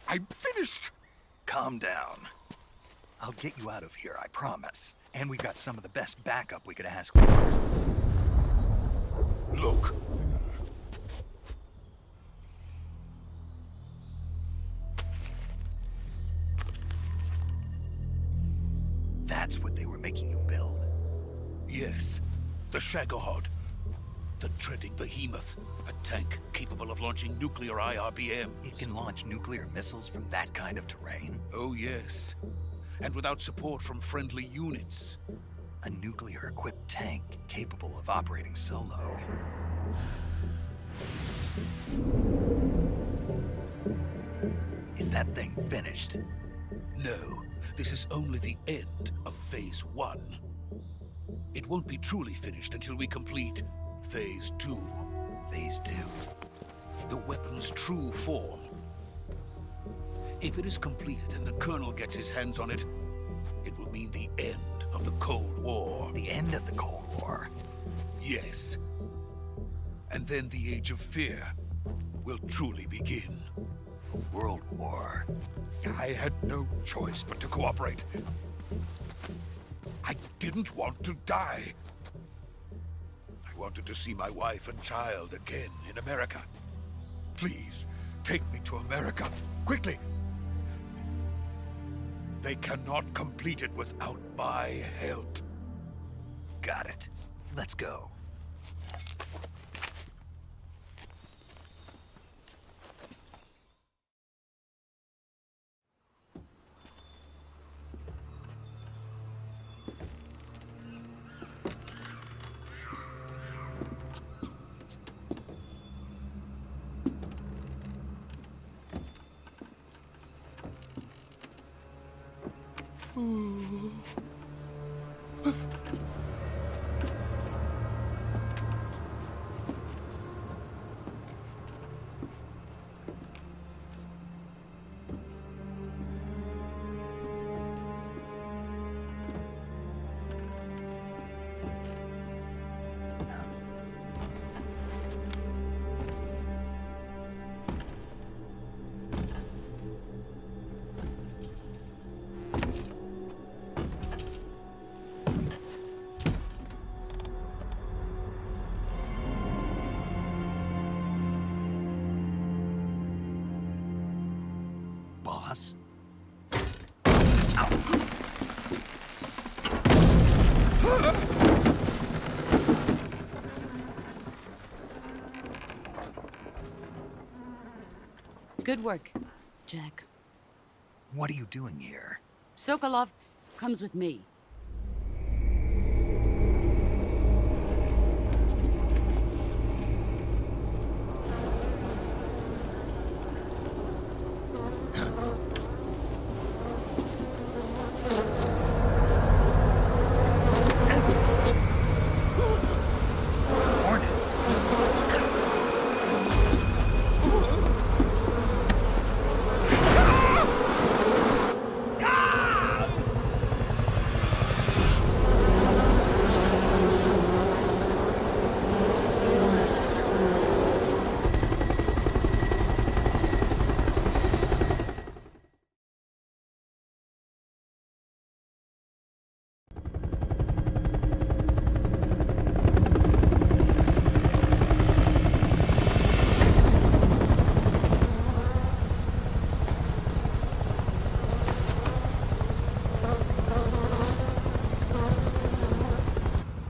I'm finished. Calm down. I'll get you out of here, I promise. And we got some of the best backup we could ask for. Look. That's what they were making you build? Yes. The Shagohod. The dreading behemoth. A tank capable of launching nuclear IRBMs. It can launch nuclear missiles from that kind of terrain? Oh, yes. And without support from friendly units. A nuclear-equipped tank capable of operating solo. Is that thing finished? No. This is only the end of Phase 1. It won't be truly finished until we complete Phase 2. Phase 2? The weapon's true form. If it is completed and the Colonel gets his hands on it, it will mean the end of the Cold War. The end of the Cold War? Yes. And then the Age of Fear will truly begin. A world war? I had no choice but to cooperate. I didn't want to die. I wanted to see my wife and child again in America. Please, take me to America, quickly. They cannot complete it without my help. Got it. Let's go. Boss? Good work, Jack. What are you doing here? Sokolov comes with me.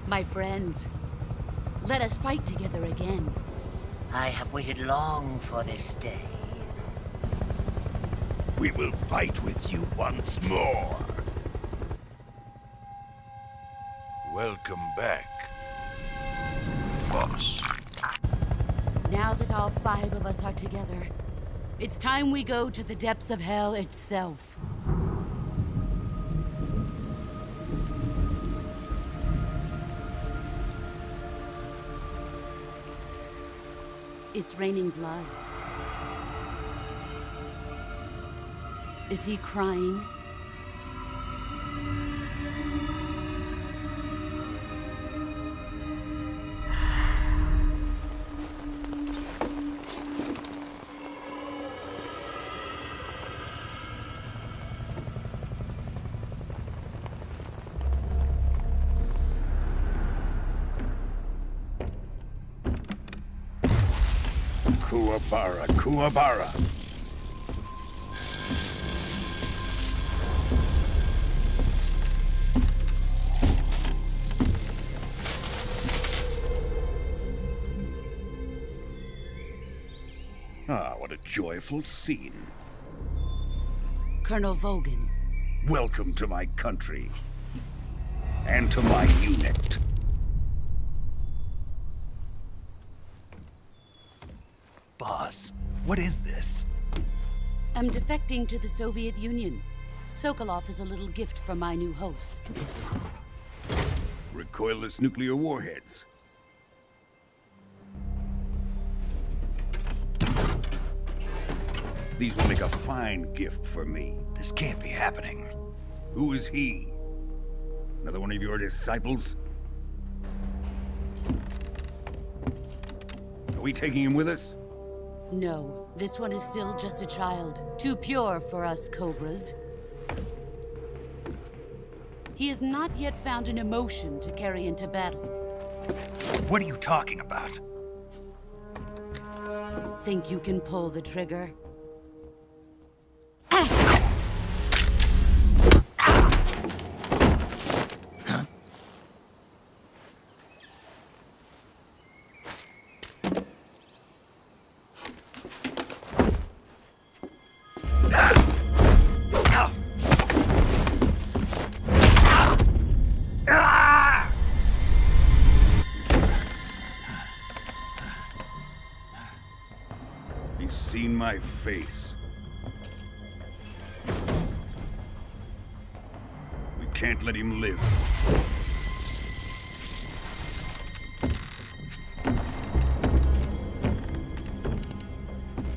My friends, let us fight together again. I have waited long for this day. We will fight with you once more. Welcome back, boss. Now that all 5 of us are together, it's time we go to the depths of hell itself. It's raining blood. Is he crying? Kuwabara, Kuwabara. Ah, what a joyful scene. Colonel Vogan. Welcome to my country. And to my unit. Boss, what is this? I'm defecting to the Soviet Union. Sokolov is a little gift from my new hosts. Recoilless nuclear warheads. These will make a fine gift for me. This can't be happening. Who is he? Another one of your disciples? Are we taking him with us? No, this one is still just a child. Too pure for us Cobras. He has not yet found an emotion to carry into battle. What are you talking about? Think you can pull the trigger? He's seen my face. We can't let him live.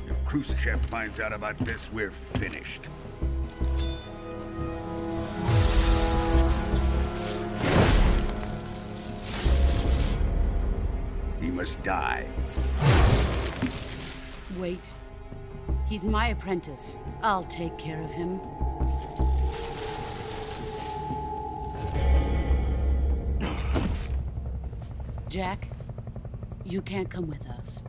If Khrushchev finds out about this, we're finished. He must die. Wait. He's my apprentice. I'll take care of him. Jack, you can't come with us.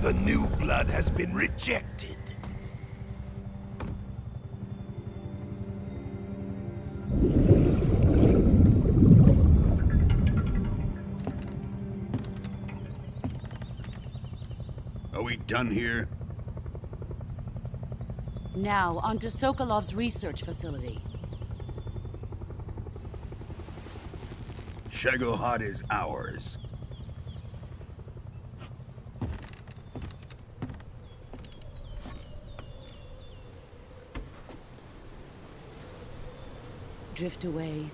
The new blood has been rejected. Are we done here? Now, onto Sokolov's research facility. Shagohod is ours. Drift away.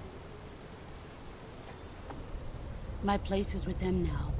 My place is with them now.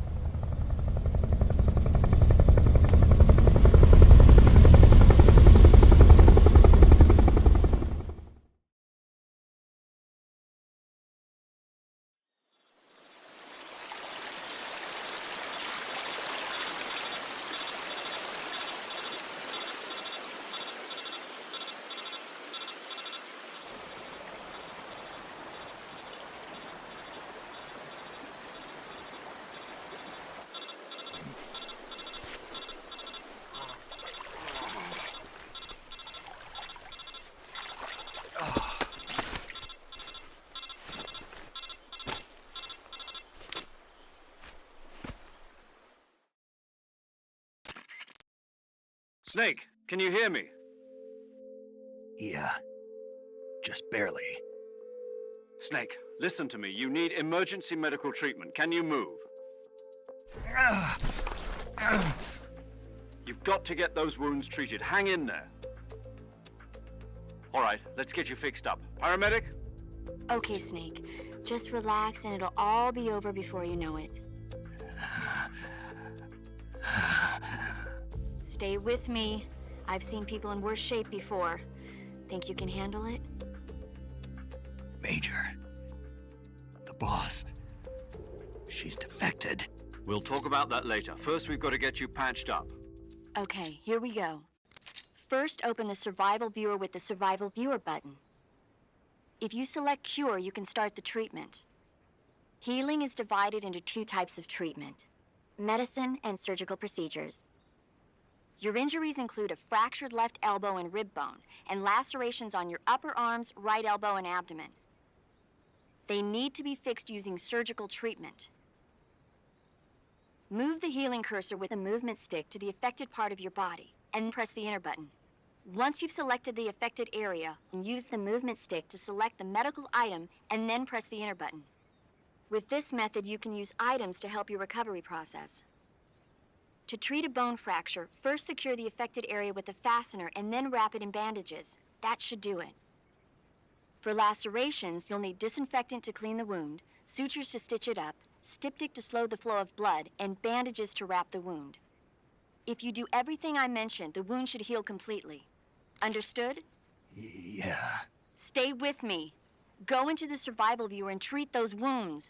Snake, can you hear me? Yeah. Just barely. Snake, listen to me. You need emergency medical treatment. Can you move? You've got to get those wounds treated. Hang in there. All right, let's get you fixed up. Paramedic? Okay, Snake. Just relax and it'll all be over before you know it. Stay with me. I've seen people in worse shape before. Think you can handle it? Major. The boss. She's defected. We'll talk about that later. First, we've got to get you patched up. Okay, here we go. First, open the Survival Viewer with the Survival Viewer button. If you select Cure, you can start the treatment. Healing is divided into 2 types of treatment: medicine and surgical procedures. Your injuries include a fractured left elbow and rib bone, and lacerations on your upper arms, right elbow, and abdomen. They need to be fixed using surgical treatment. Move the healing cursor with a movement stick to the affected part of your body, and press the enter button. Once you've selected the affected area, use the movement stick to select the medical item, and then press the enter button. With this method, you can use items to help your recovery process. To treat a bone fracture, first secure the affected area with a fastener and then wrap it in bandages. That should do it. For lacerations, you'll need disinfectant to clean the wound, sutures to stitch it up, styptic to slow the flow of blood, and bandages to wrap the wound. If you do everything I mentioned, the wound should heal completely. Understood? Yeah. Stay with me. Go into the Survival Viewer and treat those wounds.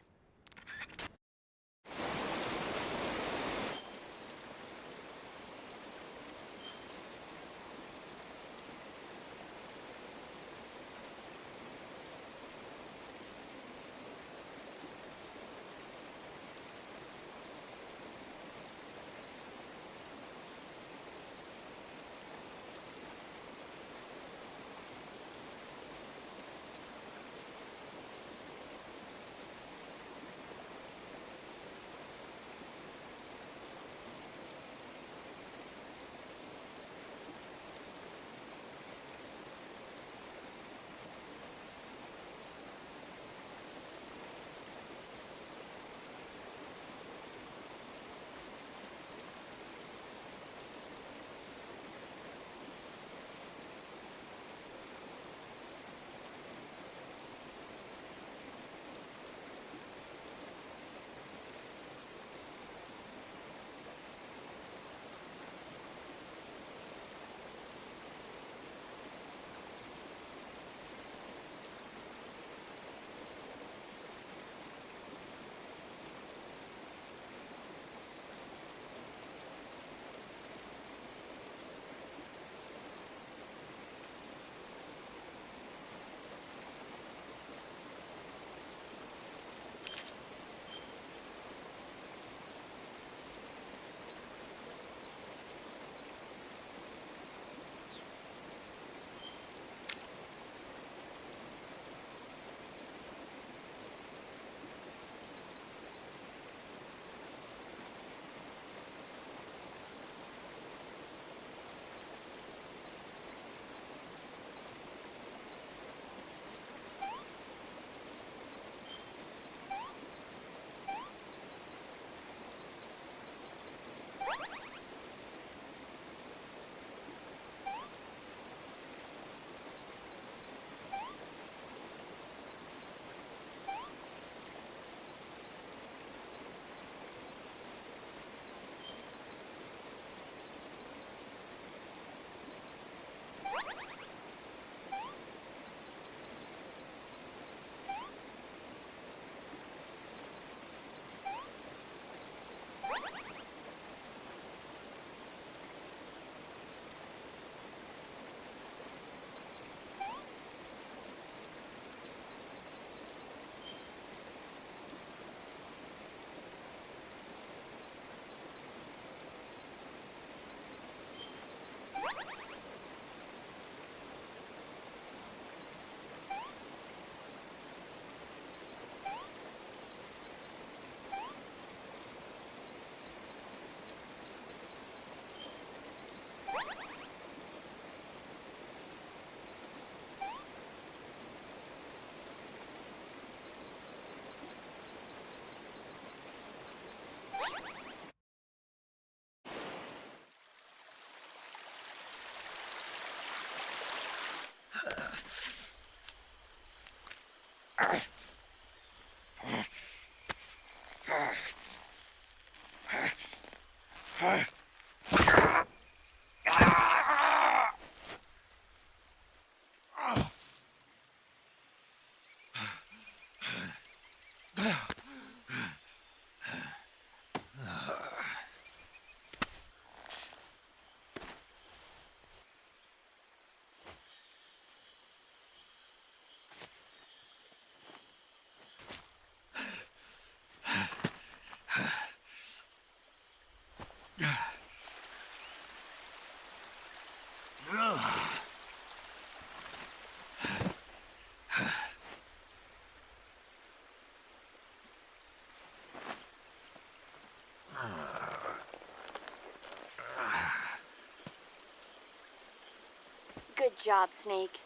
Good job, Snake.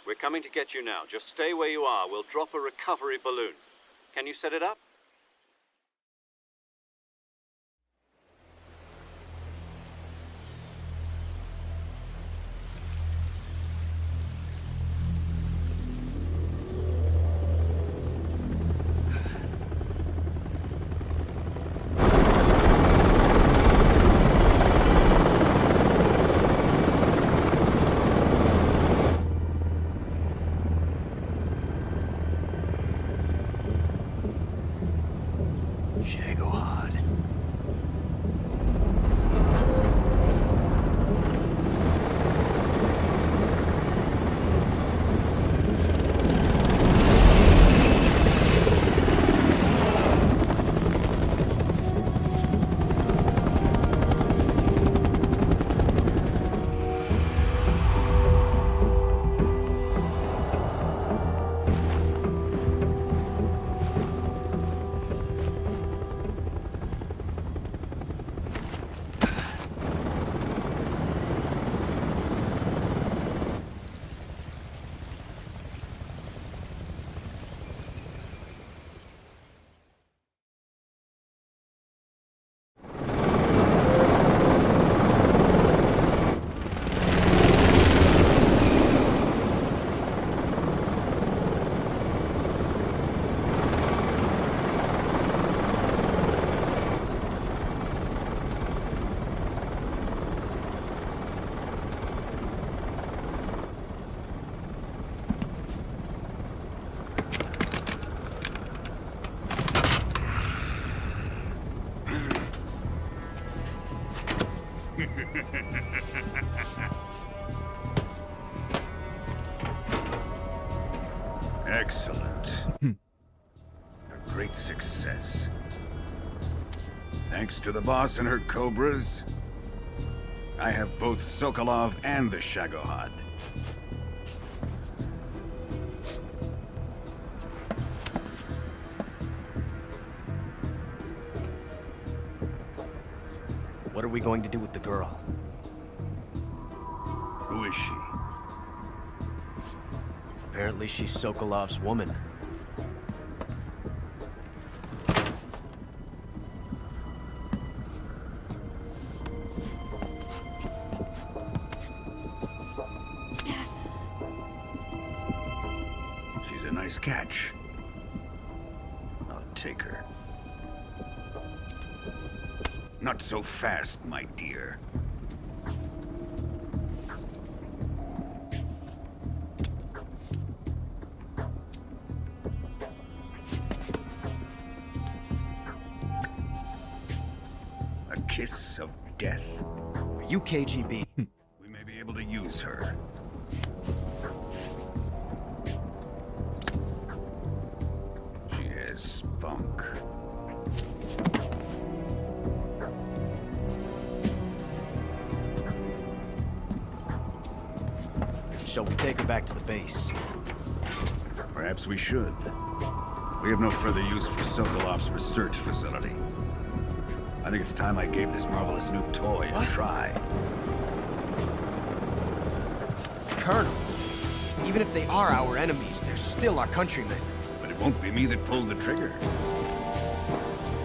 We're coming to get you now. Just stay where you are. We'll drop a recovery balloon. Can you set it up? Excellent. A great success. Thanks to the boss and her cobras, I have both Sokolov and the Shagohod. What are we going to do with the girl? Who is she? Apparently she's Sokolov's woman. She's a nice catch. I'll take her. Not so fast, my dear. A kiss of death? Are you KGB? We may be able to use her. She has spunk. Shall we take her back to the base? Perhaps we should. We have no further use for Sokolov's research facility. I think it's time I gave this marvelous new toy a try. Colonel, even if they are our enemies, they're still our countrymen. But it won't be me that pulled the trigger.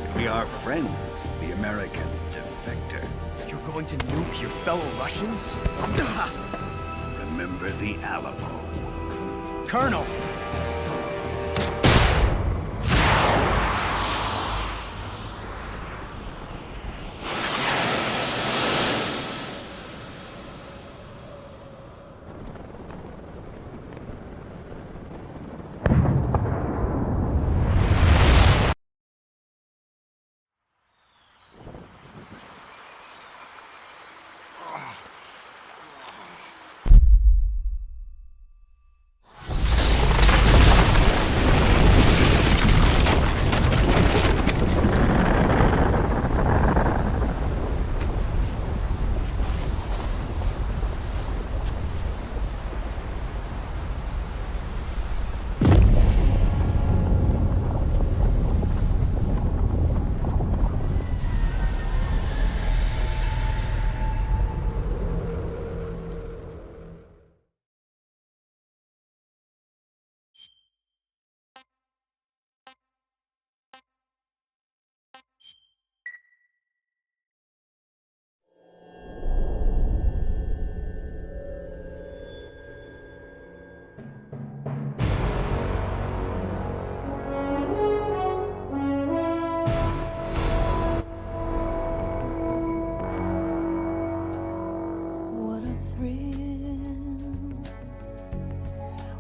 It'll be our friend, the American defector. You're going to nuke your fellow Russians? remember the Alamo. Colonel!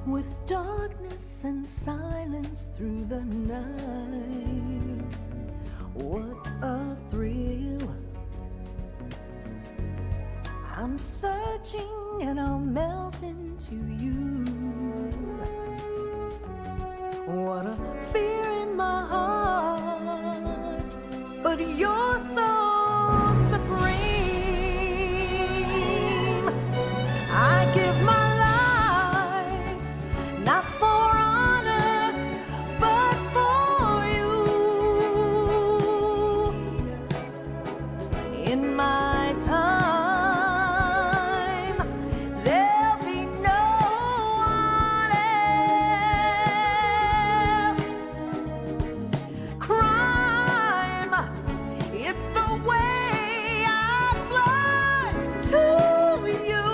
With darkness and silence through the night, what a thrill. I'm searching and I'll melt into you. What a fear in my heart, but you're so supreme. I give my not for honor, but for you. In my time, there'll be no one else. Crime, it's the way I fly to you.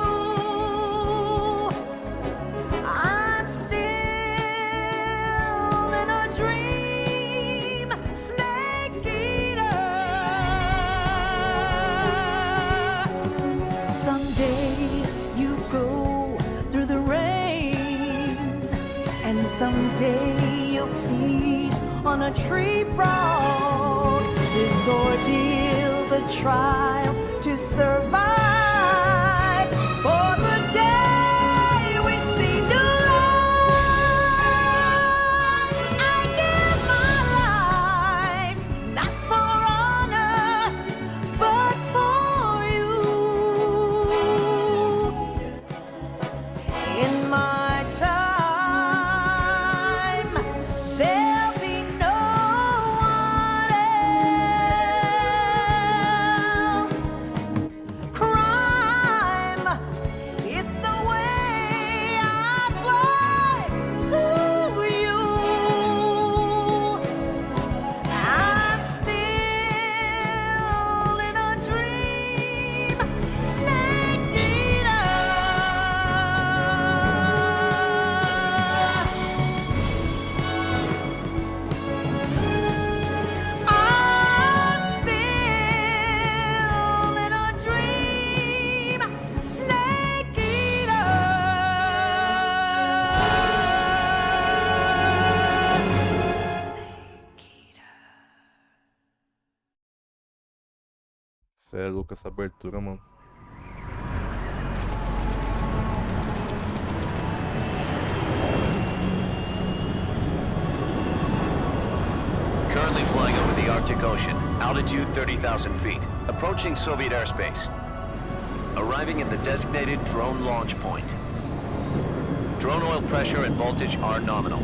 Someday you'll feed on a tree frog. This ordeal, the trial to survive. For the day we see new life, I give my life, not for honor, but for you. In my time, Cê é louco essa abertura, mano. Currently flying over the Arctic Ocean, altitude 30,000 feet, approaching Soviet airspace. Arriving at the designated drone launch point. Drone oil pressure and voltage are nominal.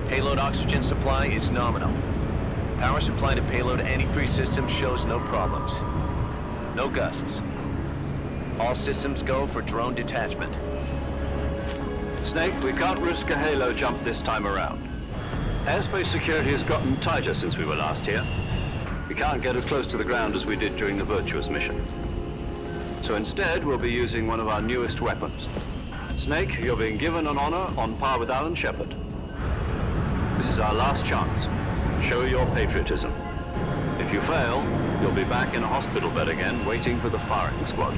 Payload oxygen supply is nominal. Power supply to payload antifreeze system shows no problems. No gusts. All systems go for drone detachment. Snake, we can't risk a halo jump this time around. Airspace security has gotten tighter since we were last here. We can't get as close to the ground as we did during the Virtuous mission. So instead, we'll be using one of our newest weapons. Snake, you're being given an honor on par with Alan Shepard. This is our last chance. Show your patriotism. If you fail, you'll be back in a hospital bed again, waiting for the firing squad.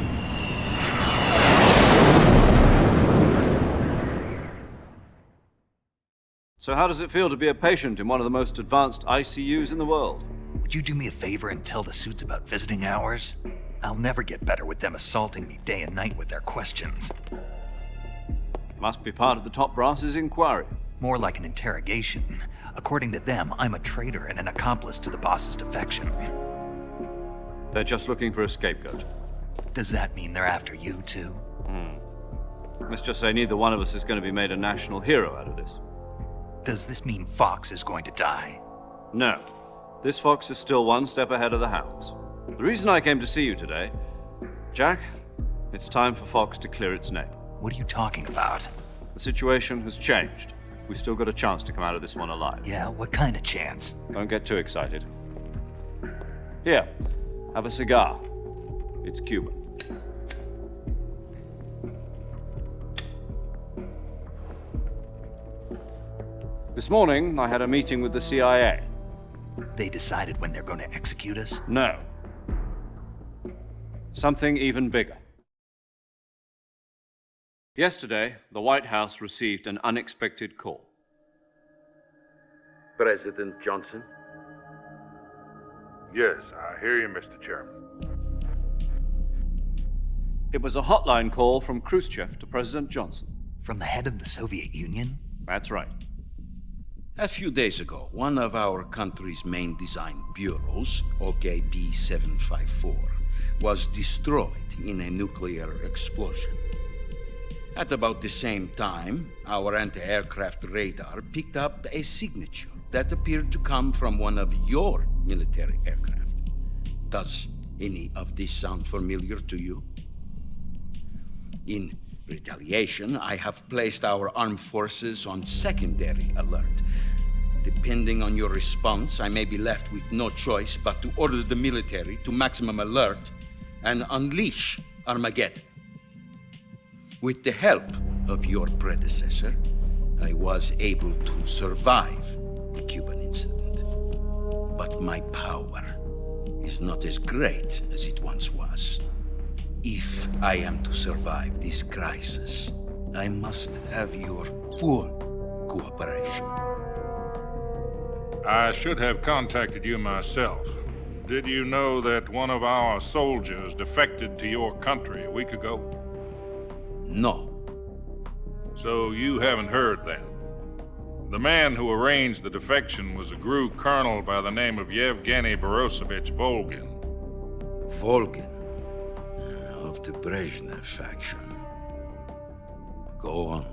So how does it feel to be a patient in one of the most advanced ICUs in the world? Would you do me a favor and tell the suits about visiting hours? I'll never get better with them assaulting me day and night with their questions. Must be part of the top brass's inquiry. More like an interrogation. According to them, I'm a traitor and an accomplice to the boss's defection. They're just looking for a scapegoat. Does that mean they're after you, too? Let's just say neither one of us is going to be made a national hero out of this. Does this mean Fox is going to die? No. This fox is still one step ahead of the hounds. The reason I came to see you today, Jack, it's time for Fox to clear its name. What are you talking about? The situation has changed. We've still got a chance to come out of this one alive. Yeah, what kind of chance? Don't get too excited. Here, have a cigar. It's Cuban. This morning, I had a meeting with the CIA. They decided when they're going to execute us? No. Something even bigger. Yesterday, the White House received an unexpected call. President Johnson? Yes, I hear you, Mr. Chairman. It was a hotline call from Khrushchev to President Johnson. From the head of the Soviet Union? That's right. A few days ago, one of our country's main design bureaus, OKB 754, was destroyed in a nuclear explosion. At about the same time, our anti-aircraft radar picked up a signature that appeared to come from one of your military aircraft. Does any of this sound familiar to you? In retaliation, I have placed our armed forces on secondary alert. Depending on your response, I may be left with no choice but to order the military to maximum alert and unleash Armageddon. With the help of your predecessor, I was able to survive the Cuban incident. But my power is not as great as it once was. If I am to survive this crisis, I must have your full cooperation. I should have contacted you myself. Did you know that one of our soldiers defected to your country a week ago? No. So you haven't heard then. The man who arranged the defection was a GRU colonel by the name of Yevgeny Borosovich Volgin. Volgin? Of the Brezhnev faction. Go on.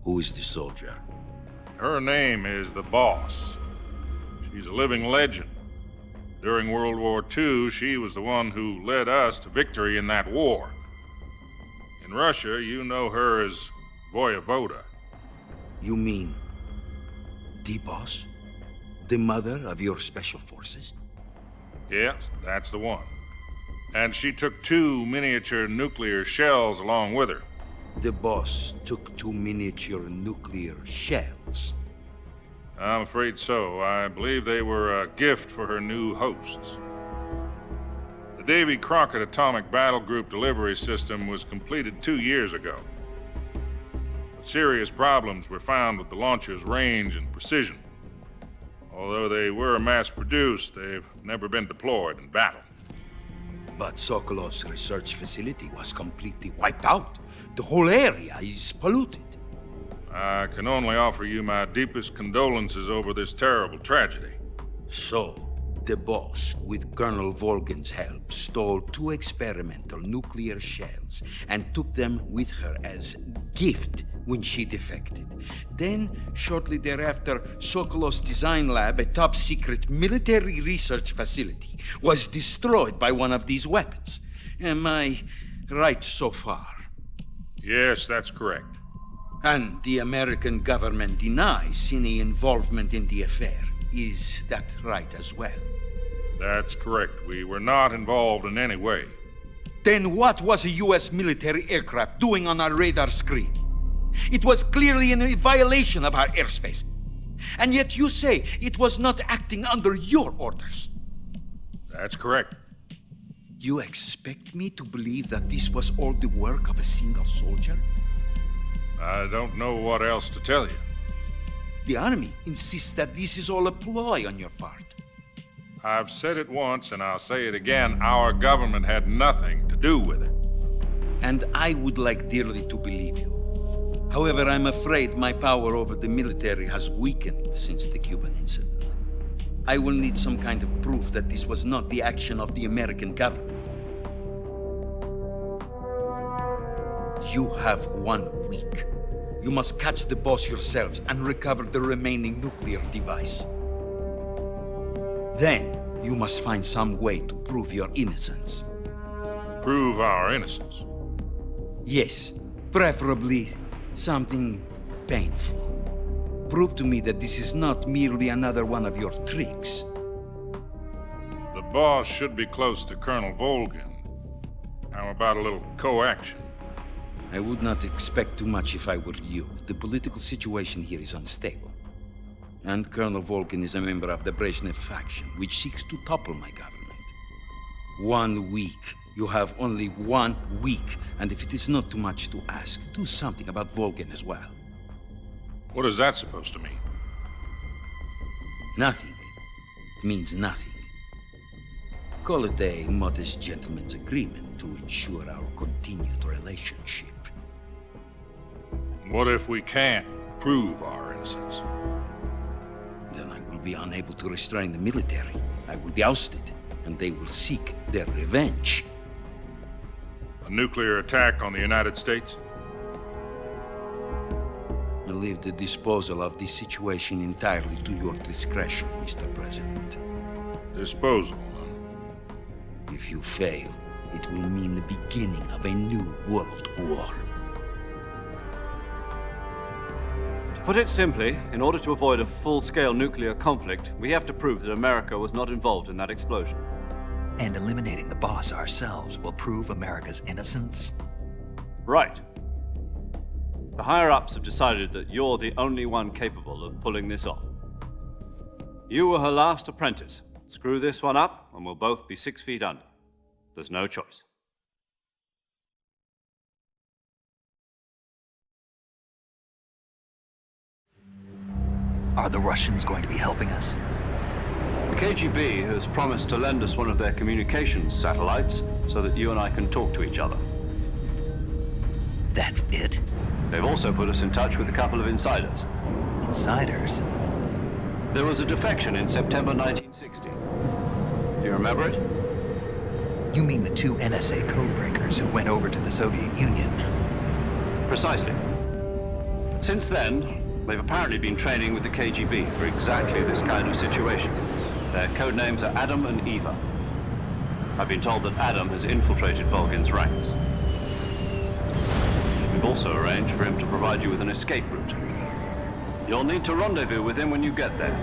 Who is the soldier? Her name is the Boss. She's a living legend. During World War II, she was the one who led us to victory in that war. In Russia, you know her as Voyevoda. You mean the Boss? The mother of your special forces? Yes, that's the one. And she took 2 miniature nuclear shells along with her. The Boss took 2 miniature nuclear shells? I'm afraid so. I believe they were a gift for her new hosts. The Davy Crockett Atomic Battle Group delivery system was completed 2 years ago. But serious problems were found with the launcher's range and precision. Although they were mass-produced, they've never been deployed in battle. But Sokolov's research facility was completely wiped out. The whole area is polluted. I can only offer you my deepest condolences over this terrible tragedy. So, the Boss, with Colonel Volgin's help, stole 2 experimental nuclear shells and took them with her as gift when she defected. Then, shortly thereafter, Sokolov's design lab, a top-secret military research facility, was destroyed by one of these weapons. Am I right so far? Yes, that's correct. And the American government denies any involvement in the affair. Is that right as well? That's correct. We were not involved in any way. Then what was a US military aircraft doing on our radar screen? It was clearly in violation of our airspace. And yet you say it was not acting under your orders. That's correct. You expect me to believe that this was all the work of a single soldier? I don't know what else to tell you. The army insists that this is all a ploy on your part. I've said it once, and I'll say it again. Our government had nothing to do with it. And I would like dearly to believe you. However, I'm afraid my power over the military has weakened since the Cuban incident. I will need some kind of proof that this was not the action of the American government. You have 1 week. You must catch the boss yourselves and recover the remaining nuclear device. Then, you must find some way to prove your innocence. Prove our innocence? Yes, preferably something painful. Prove to me that this is not merely another one of your tricks. The boss should be close to Colonel Volgin. How about a little co-action? I would not expect too much if I were you. The political situation here is unstable. And Colonel Volgin is a member of the Brezhnev faction, which seeks to topple my government. 1 week. You have only 1 week. And if it is not too much to ask, do something about Volgin as well. What is that supposed to mean? Nothing. It means nothing. Call it a modest gentleman's agreement to ensure our continued relationship. What if we can't prove our innocence? Then I will be unable to restrain the military. I will be ousted, and they will seek their revenge. A nuclear attack on the United States? I leave the disposal of this situation entirely to your discretion, Mr. President. Disposal? If you fail, it will mean the beginning of a new world war. To put it simply, in order to avoid a full-scale nuclear conflict, we have to prove that America was not involved in that explosion. And eliminating the boss ourselves will prove America's innocence? Right. The higher-ups have decided that you're the only one capable of pulling this off. You were her last apprentice. Screw this one up, and we'll both be 6 feet under. There's no choice. Are the Russians going to be helping us? The KGB has promised to lend us one of their communications satellites so that you and I can talk to each other. That's it? They've also put us in touch with a couple of insiders. Insiders? There was a defection in September 1960. Do you remember it? You mean the 2 NSA codebreakers who went over to the Soviet Union? Precisely. Since then, they've apparently been training with the KGB for exactly this kind of situation. Their code names are Adam and Eva. I've been told that Adam has infiltrated Volgin's ranks. We've also arranged for him to provide you with an escape route. You'll need to rendezvous with him when you get there.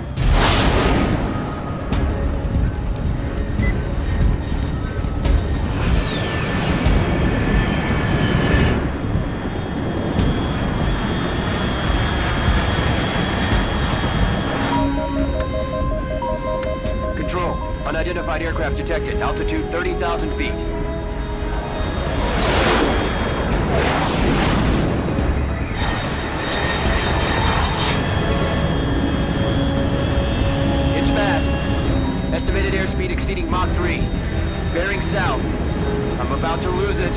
Control. Unidentified aircraft detected. Altitude 30,000 feet. It's fast. Estimated airspeed exceeding Mach 3. Bearing south. I'm about to lose it.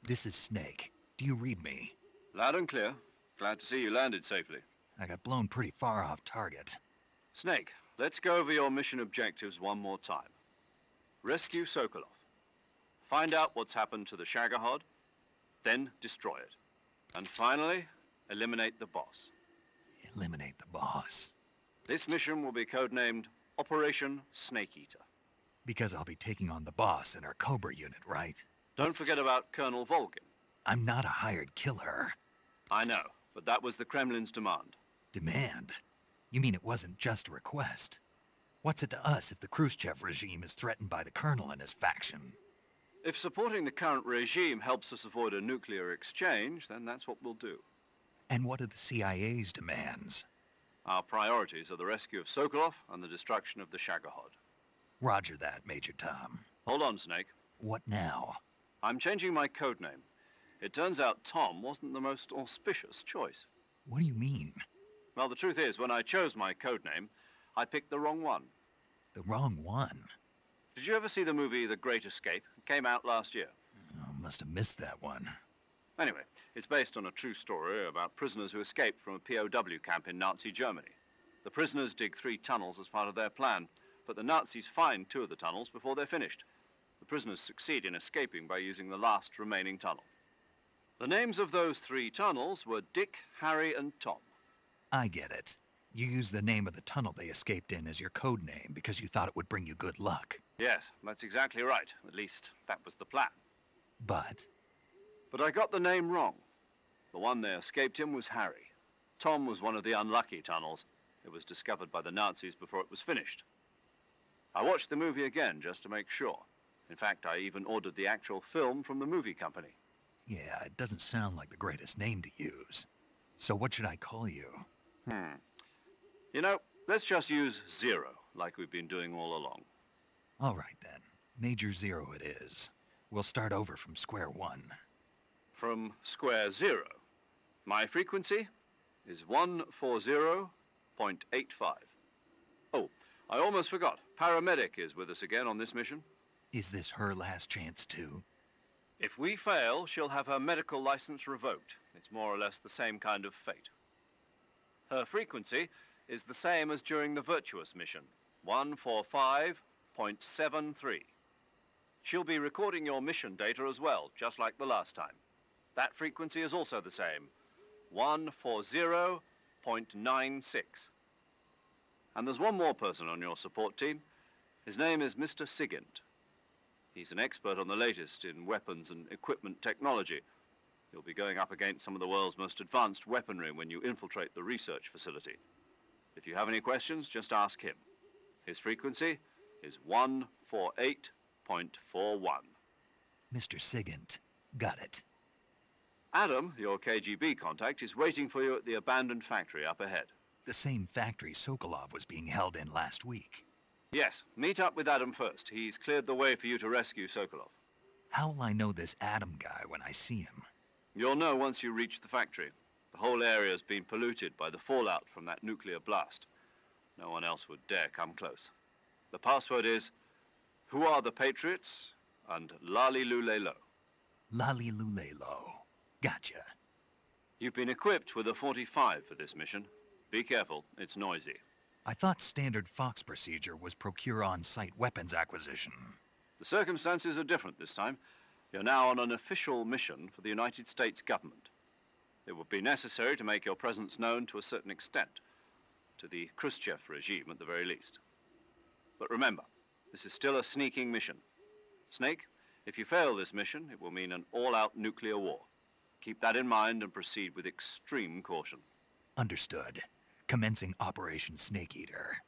This is Snake. Do you read me? Loud and clear. Glad to see you landed safely. I got blown pretty far off target. Snake, let's go over your mission objectives one more time. Rescue Sokolov. Find out what's happened to the Shagohod, then destroy it. And finally, eliminate the boss. Eliminate the boss. This mission will be codenamed Operation Snake Eater. Because I'll be taking on the boss in our Cobra unit, right? Don't forget about Colonel Volgin. I'm not a hired killer. I know, but that was the Kremlin's demand. Demand? You mean it wasn't just a request? What's it to us if the Khrushchev regime is threatened by the Colonel and his faction? If supporting the current regime helps us avoid a nuclear exchange, then that's what we'll do. And what are the CIA's demands? Our priorities are the rescue of Sokolov and the destruction of the Shagohod. Roger that, Major Tom. Hold on, Snake. What now? I'm changing my codename. It turns out Tom wasn't the most auspicious choice. What do you mean? Well, the truth is, when I chose my codename, I picked the wrong one. The wrong one? Did you ever see the movie The Great Escape? It came out last year. Oh, must have missed that one. Anyway, it's based on a true story about prisoners who escaped from a POW camp in Nazi Germany. The prisoners dig 3 tunnels as part of their plan, but the Nazis find 2 of the tunnels before they're finished. The prisoners succeed in escaping by using the last remaining tunnel. The names of those 3 tunnels were Dick, Harry, and Tom. I get it. You used the name of the tunnel they escaped in as your code name because you thought it would bring you good luck. Yes, that's exactly right. At least, that was the plan. But I got the name wrong. The one they escaped in was Harry. Tom was one of the unlucky tunnels. It was discovered by the Nazis before it was finished. I watched the movie again just to make sure. In fact, I even ordered the actual film from the movie company. yeah, it doesn't sound like the greatest name to use. So what should I call you? You know, let's just use Zero, like we've been doing all along. All right then. Major Zero it is. We'll start over from square one. From square 0. My frequency is 140.85. Oh, I almost forgot. Paramedic is with us again on this mission. Is this her last chance too? If we fail, she'll have her medical license revoked. It's more or less the same kind of fate. Her frequency is the same as during the Virtuous mission, 145.73. She'll be recording your mission data as well, just like the last time. That frequency is also the same, 140.96. And there's one more person on your support team. His name is Mr. Sigint. He's an expert on the latest in weapons and equipment technology. You'll be going up against some of the world's most advanced weaponry when you infiltrate the research facility. If you have any questions, just ask him. His frequency is 148.41. Mr. Sigint. Got it. Adam, your KGB contact, is waiting for you at the abandoned factory up ahead. The same factory Sokolov was being held in last week. Yes, meet up with Adam first. He's cleared the way for you to rescue Sokolov. How will I know this Adam guy when I see him? You'll know once you reach the factory. The whole area's been polluted by the fallout from that nuclear blast. No one else would dare come close. The password is, "Who are the Patriots?" and Lali Lule Lo. Lali Lule Lo. Gotcha. You've been equipped with a 45 for this mission. Be careful, it's noisy. I thought standard Fox procedure was procure on-site weapons acquisition. The circumstances are different this time. You're now on an official mission for the United States government. It would be necessary to make your presence known to a certain extent, to the Khrushchev regime at the very least. But remember, this is still a sneaking mission. Snake, if you fail this mission, it will mean an all-out nuclear war. Keep that in mind and proceed with extreme caution. Understood. Commencing Operation Snake Eater.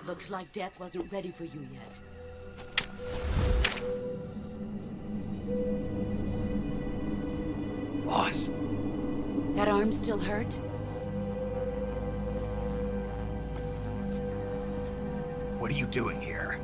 Looks like death wasn't ready for you yet. Boss. That arm still hurt? What are you doing here?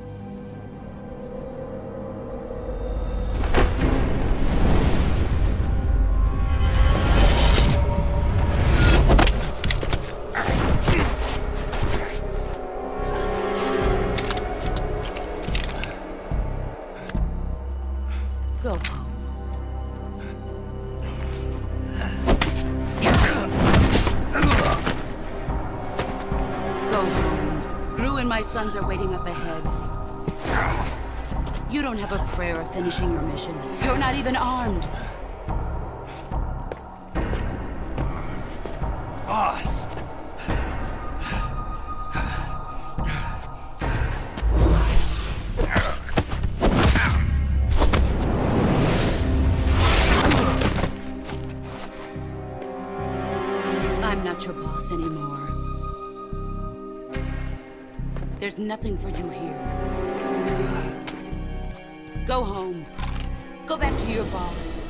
Go home. Go home. Gru and my sons are waiting up ahead. You don't have a prayer of finishing your mission. You're not even armed. Boss! I'm not your boss anymore. There's nothing for you here. Go home. Go back to your boss.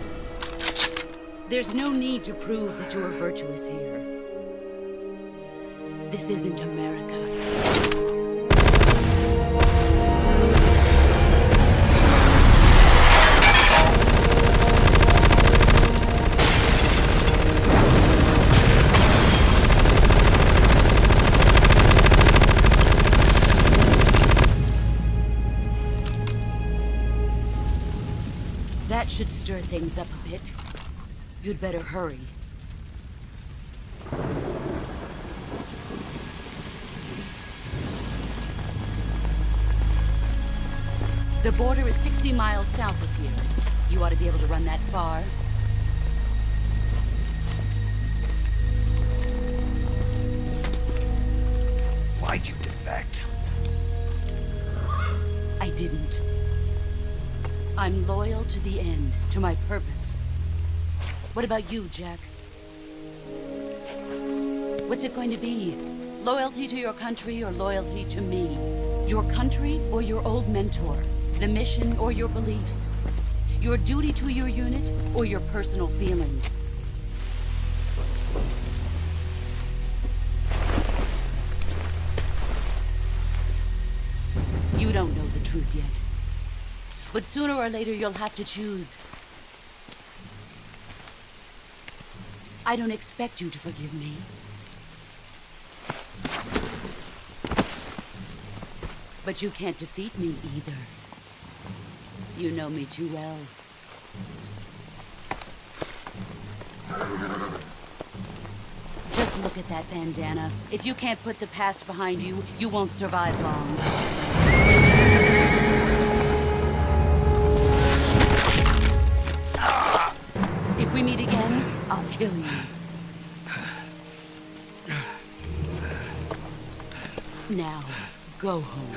There's no need to prove that you are virtuous here. This isn't America. That should stir things up a bit. You'd better hurry. The border is 60 miles south of here. You ought to be able to run that far. Why'd you defect? I didn't. I'm loyal to the end, to my purpose. What about you, Jack? What's it going to be? Loyalty to your country or loyalty to me? Your country or your old mentor? The mission or your beliefs? Your duty to your unit or your personal feelings? You don't know the truth yet. But sooner or later, you'll have to choose. I don't expect you to forgive me. But you can't defeat me either. You know me too well. Just look at that bandana. If you can't put the past behind you, you won't survive long. If we meet again, I'll kill you. Now, go home.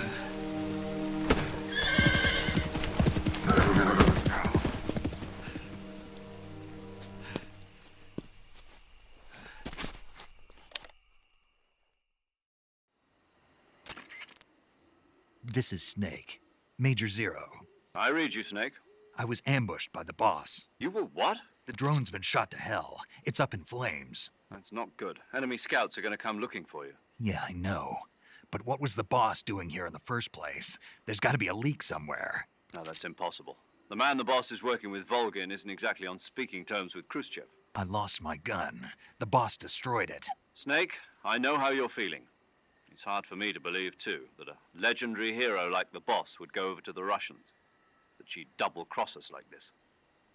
This is Snake. Major Zero. I read you, Snake. I was ambushed by the boss. You were what? The drone's been shot to hell. It's up in flames. That's not good. Enemy scouts are going to come looking for you. Yeah, I know. But what was the boss doing here in the first place? There's got to be a leak somewhere. No, that's impossible. The man the boss is working with, Volgin, isn't exactly on speaking terms with Khrushchev. I lost my gun. The boss destroyed it. Snake, I know how you're feeling. It's hard for me to believe, too, that a legendary hero like the boss would go over to the Russians. That she'd double-cross us like this.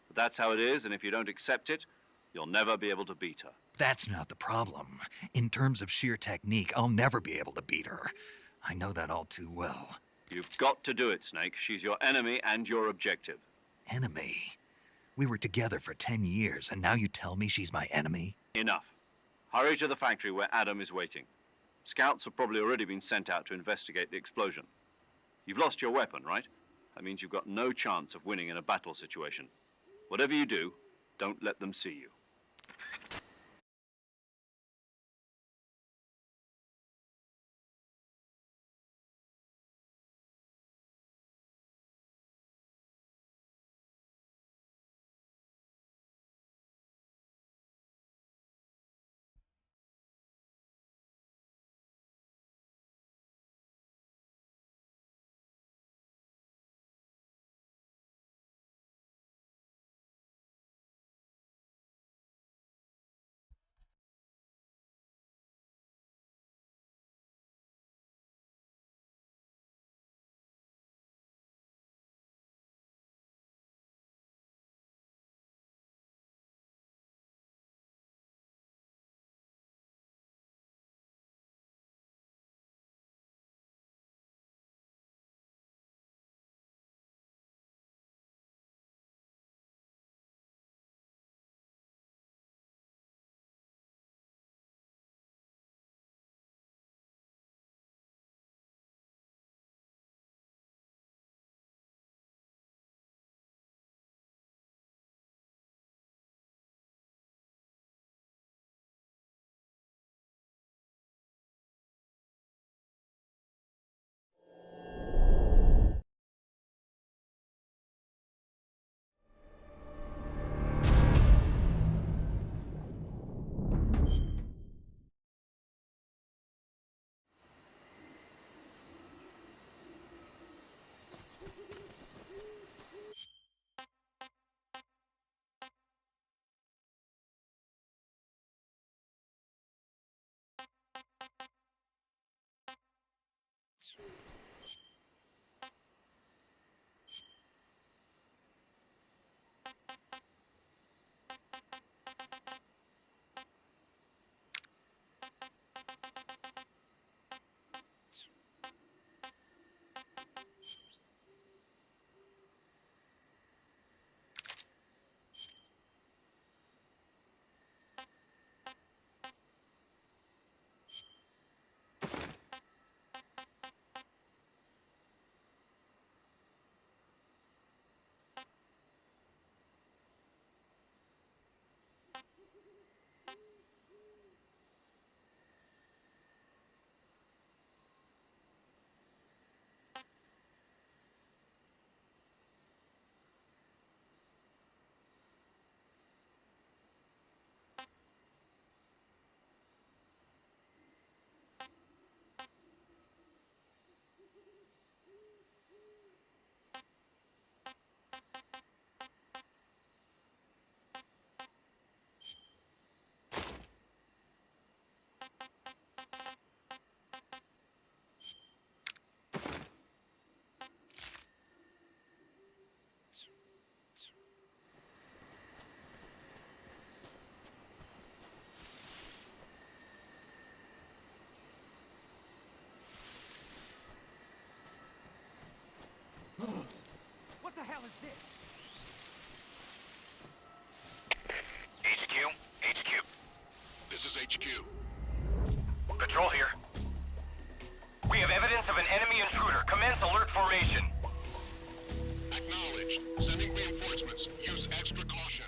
But that's how it is, and if you don't accept it, you'll never be able to beat her. That's not the problem. In terms of sheer technique, I'll never be able to beat her. I know that all too well. You've got to do it, Snake. She's your enemy and your objective. Enemy? We were together for 10 years, and now you tell me she's my enemy? Enough. Hurry to the factory where Adam is waiting. Scouts have probably already been sent out to investigate the explosion. You've lost your weapon, right? That means you've got no chance of winning in a battle situation. Whatever you do, don't let them see you. the hell is this? HQ, HQ. This is HQ. Patrol here. We have evidence of an enemy intruder. Commence alert formation. Acknowledged. Sending reinforcements. Use extra caution.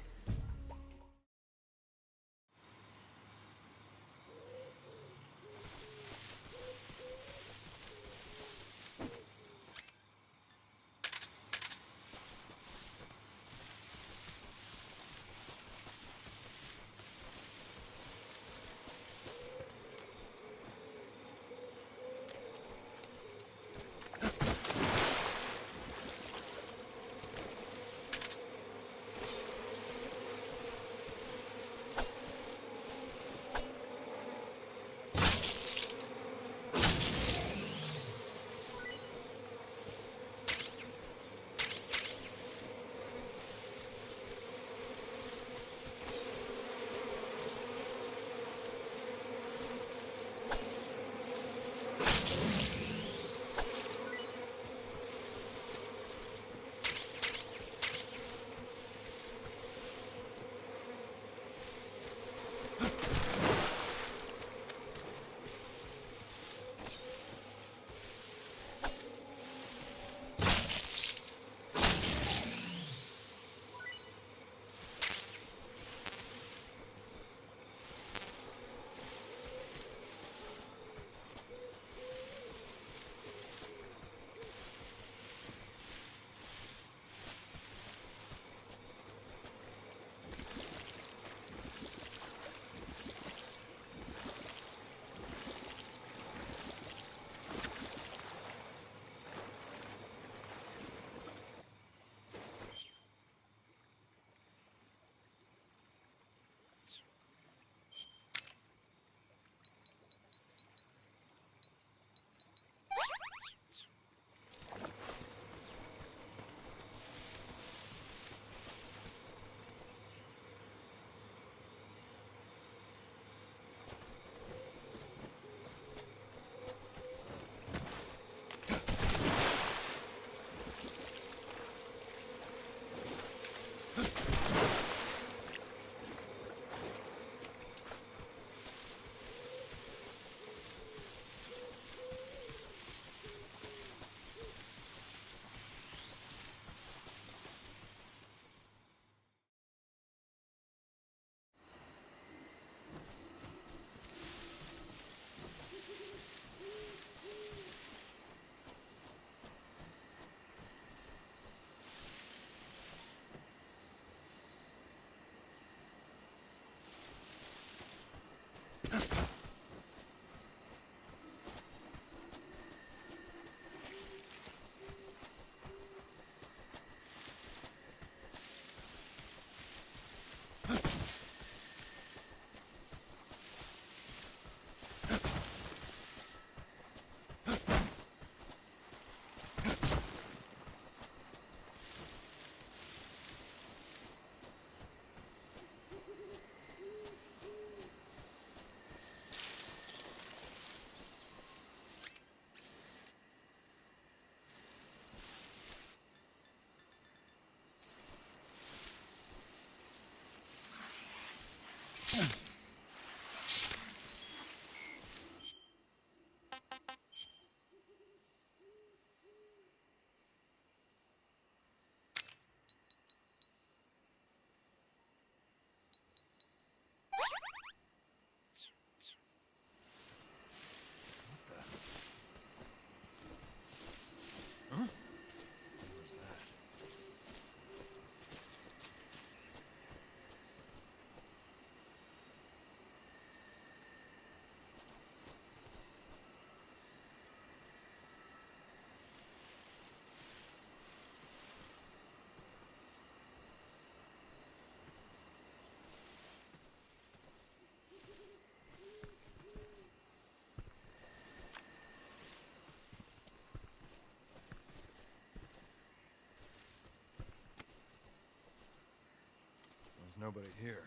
nobody here.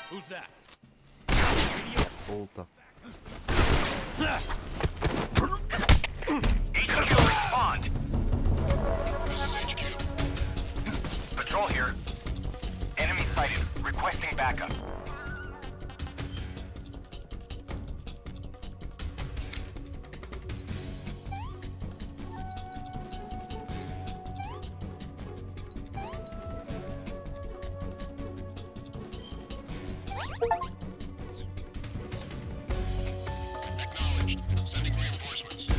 Who's that? Volta. HQ, Patrol here. Enemy sighted. Requesting backup. Acknowledged. Sending reinforcements.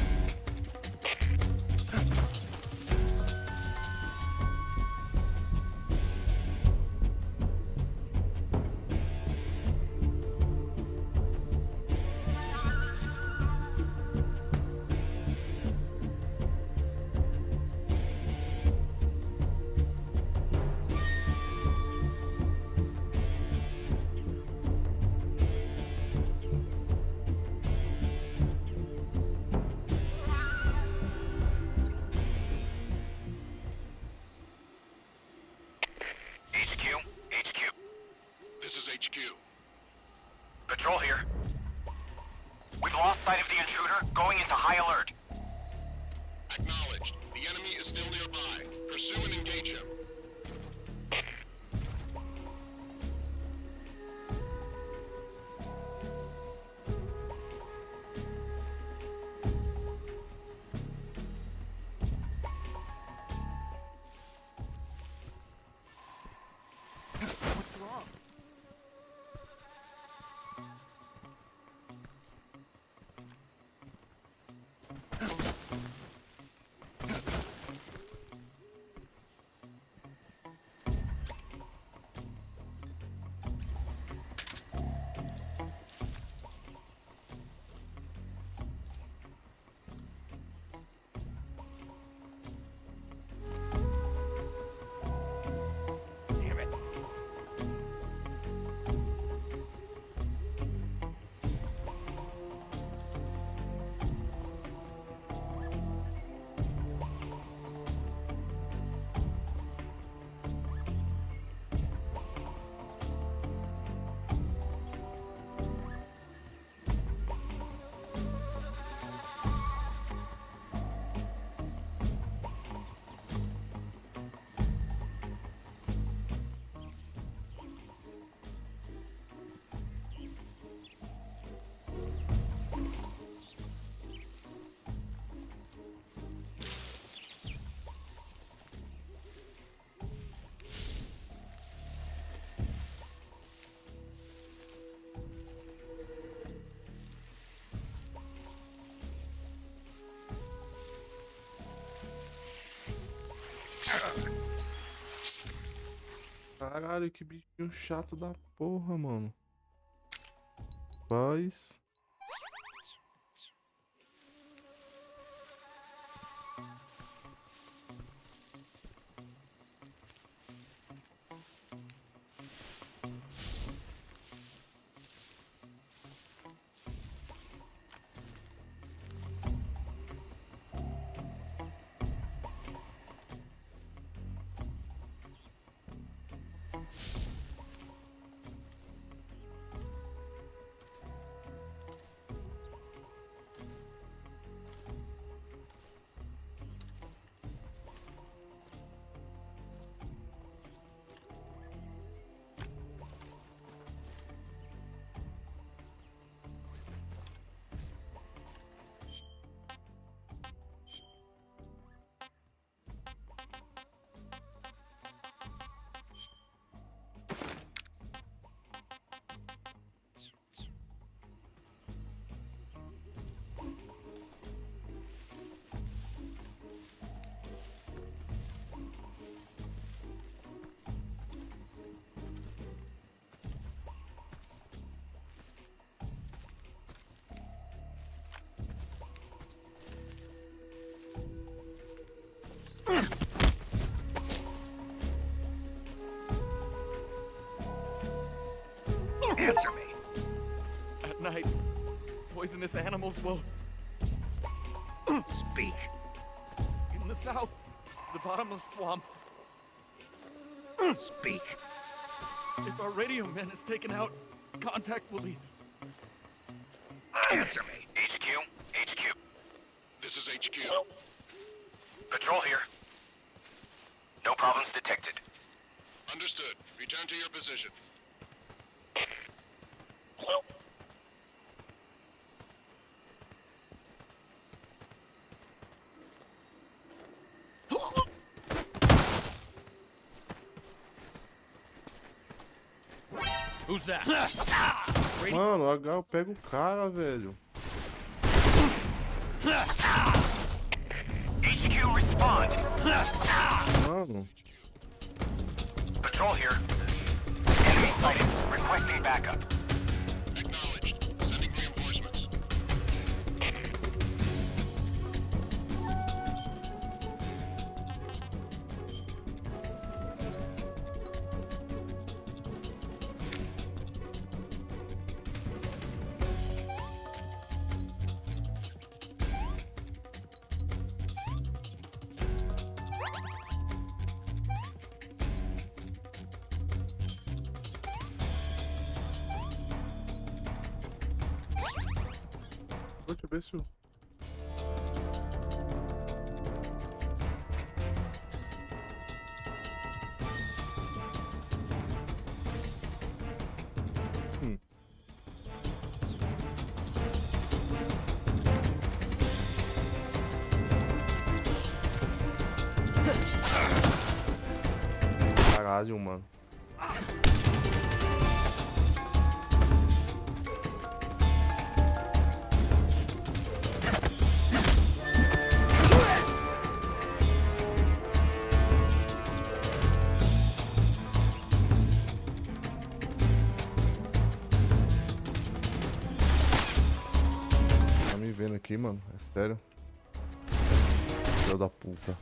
HQ. This is HQ. Patrol here. We've lost sight of the intruder, going into high alert. Acknowledged. The enemy is still nearby. Pursue and engage him. Damn it. Caralho, que bichinho chato da porra, mano. Paz. Answer me. At night, poisonous animals will Speak. in the south, the bottomless swamp. Speak. If our radio man is taken out, contact will be. Answer me. HQ. This is HQ. Patrol here. No problems detected. Understood. Return to your position. Who's that? Mano, H eu pego o cara, velho. HQ respond. Mano. Patrol here. Enemy sighted. Requesting backup. Acknowledged. Sending reinforcements. Deixa eu ver se eu... Caralho, mano. Tá me vendo aqui, mano? É sério? Filho da puta.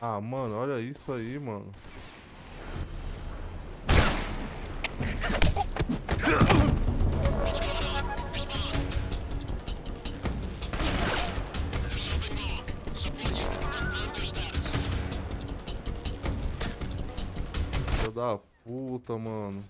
Ah, mano, olha isso aí, mano. Filho da puta, mano.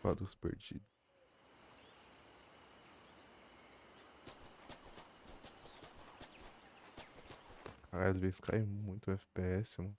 Quadros perdidos. Cara, às vezes cai muito o FPS, mano.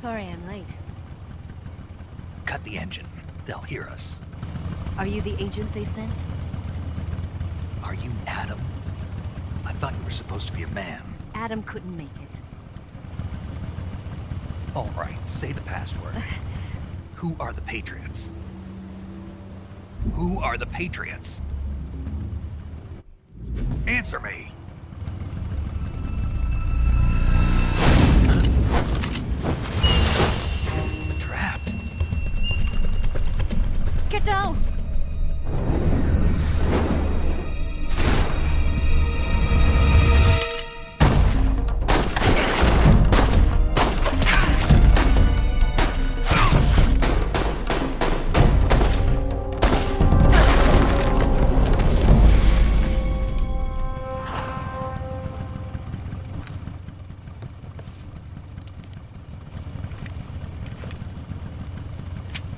Sorry I'm late. Cut the engine. They'll hear us. Are you the agent they sent? Are you Adam? I thought you were supposed to be a man. Adam couldn't make it. All right, say the password. Who are the Patriots? Who are the Patriots? Answer me! Trapped. Get down!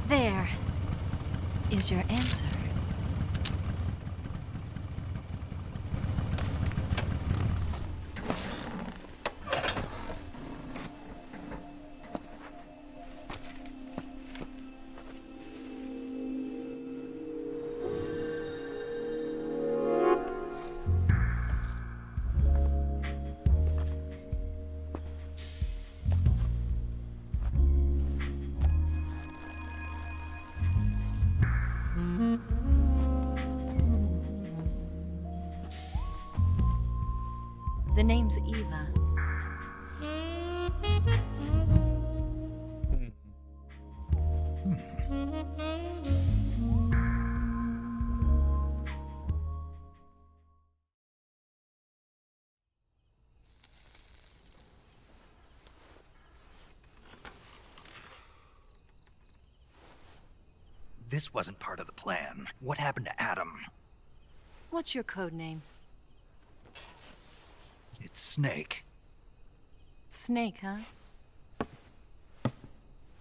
There is your answer. The name's Eva. This wasn't part of the plan. What happened to Adam? What's your code name? It's Snake. Snake, huh?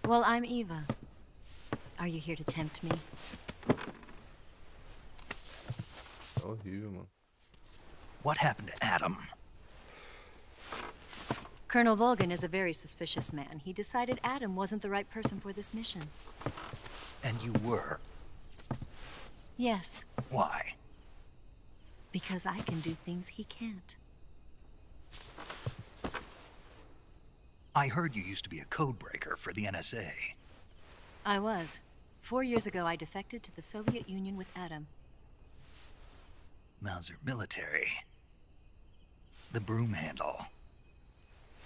Well, I'm Eva. Are you here to tempt me? Horrível, mano. What happened to Adam? Colonel Volgan is a very suspicious man. He decided Adam wasn't the right person for this mission. And you were? Yes. Why? Because I can do things he can't. I heard you used to be a code breaker for the NSA. I was. 4 years ago, I defected to the Soviet Union with Adam. Mauser military. The broom handle.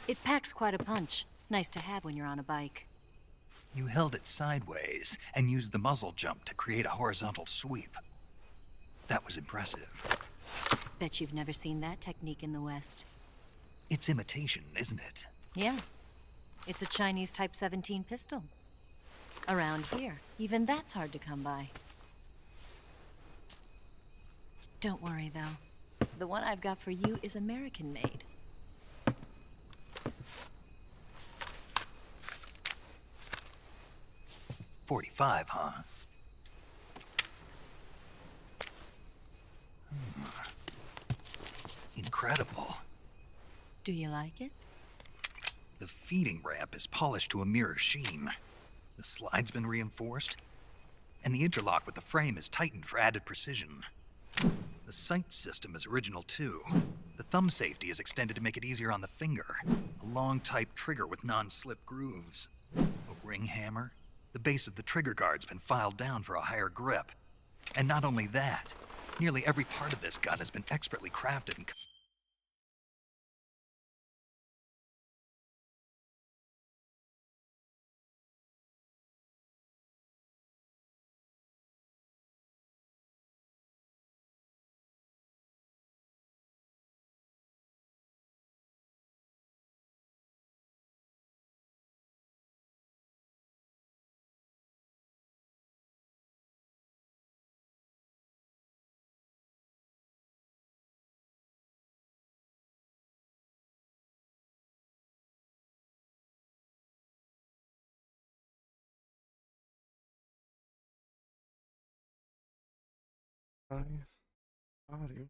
It packs quite a punch. Nice to have when you're on a bike. You held it sideways and used the muzzle jump to create a horizontal sweep. That was impressive. Bet you've never seen that technique in the West. It's imitation, isn't it? Yeah. It's a Chinese Type 17 pistol. Around here, even that's hard to come by. Don't worry, though. The one I've got for you is American-made. .45, huh? Incredible. Do you like it? The feeding ramp is polished to a mirror sheen. The slide's been reinforced, and the interlock with the frame is tightened for added precision. The sight system is original too. The thumb safety is extended to make it easier on the finger. A long type trigger with non-slip grooves. A ring hammer. The base of the trigger guard's been filed down for a higher grip. And not only that, nearly every part of this gun has been expertly crafted and Ai, pariu.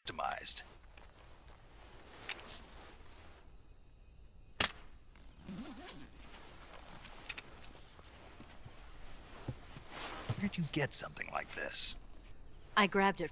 optimized. Where'd you get something like this? I grabbed it.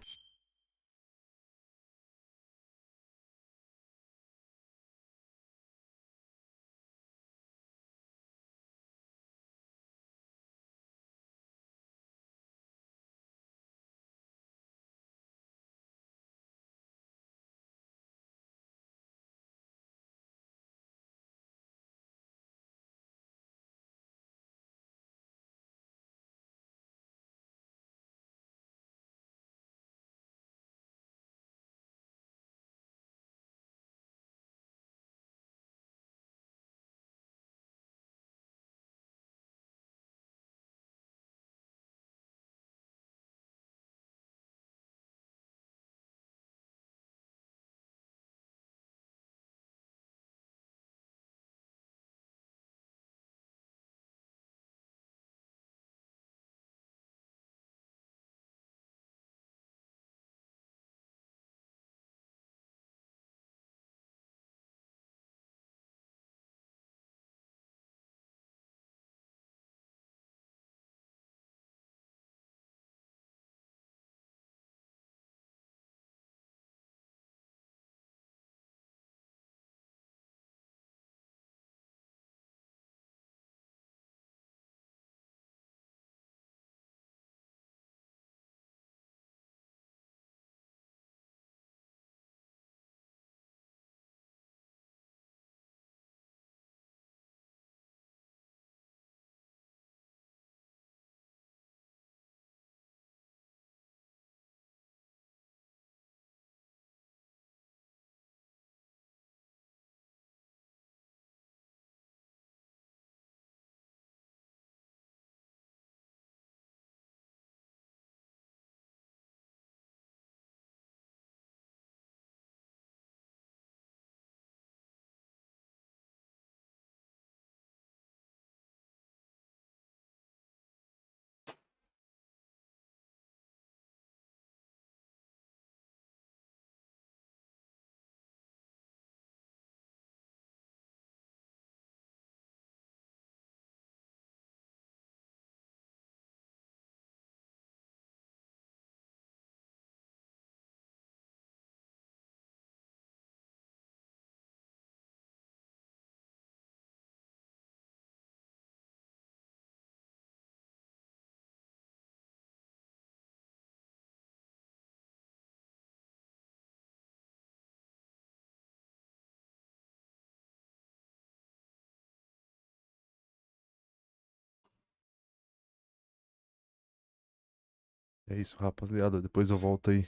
É isso, rapaziada. Depois eu volto aí.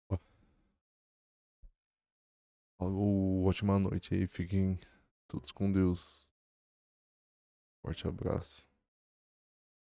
Ó, falou, ótima noite aí. Fiquem todos com Deus. Forte abraço.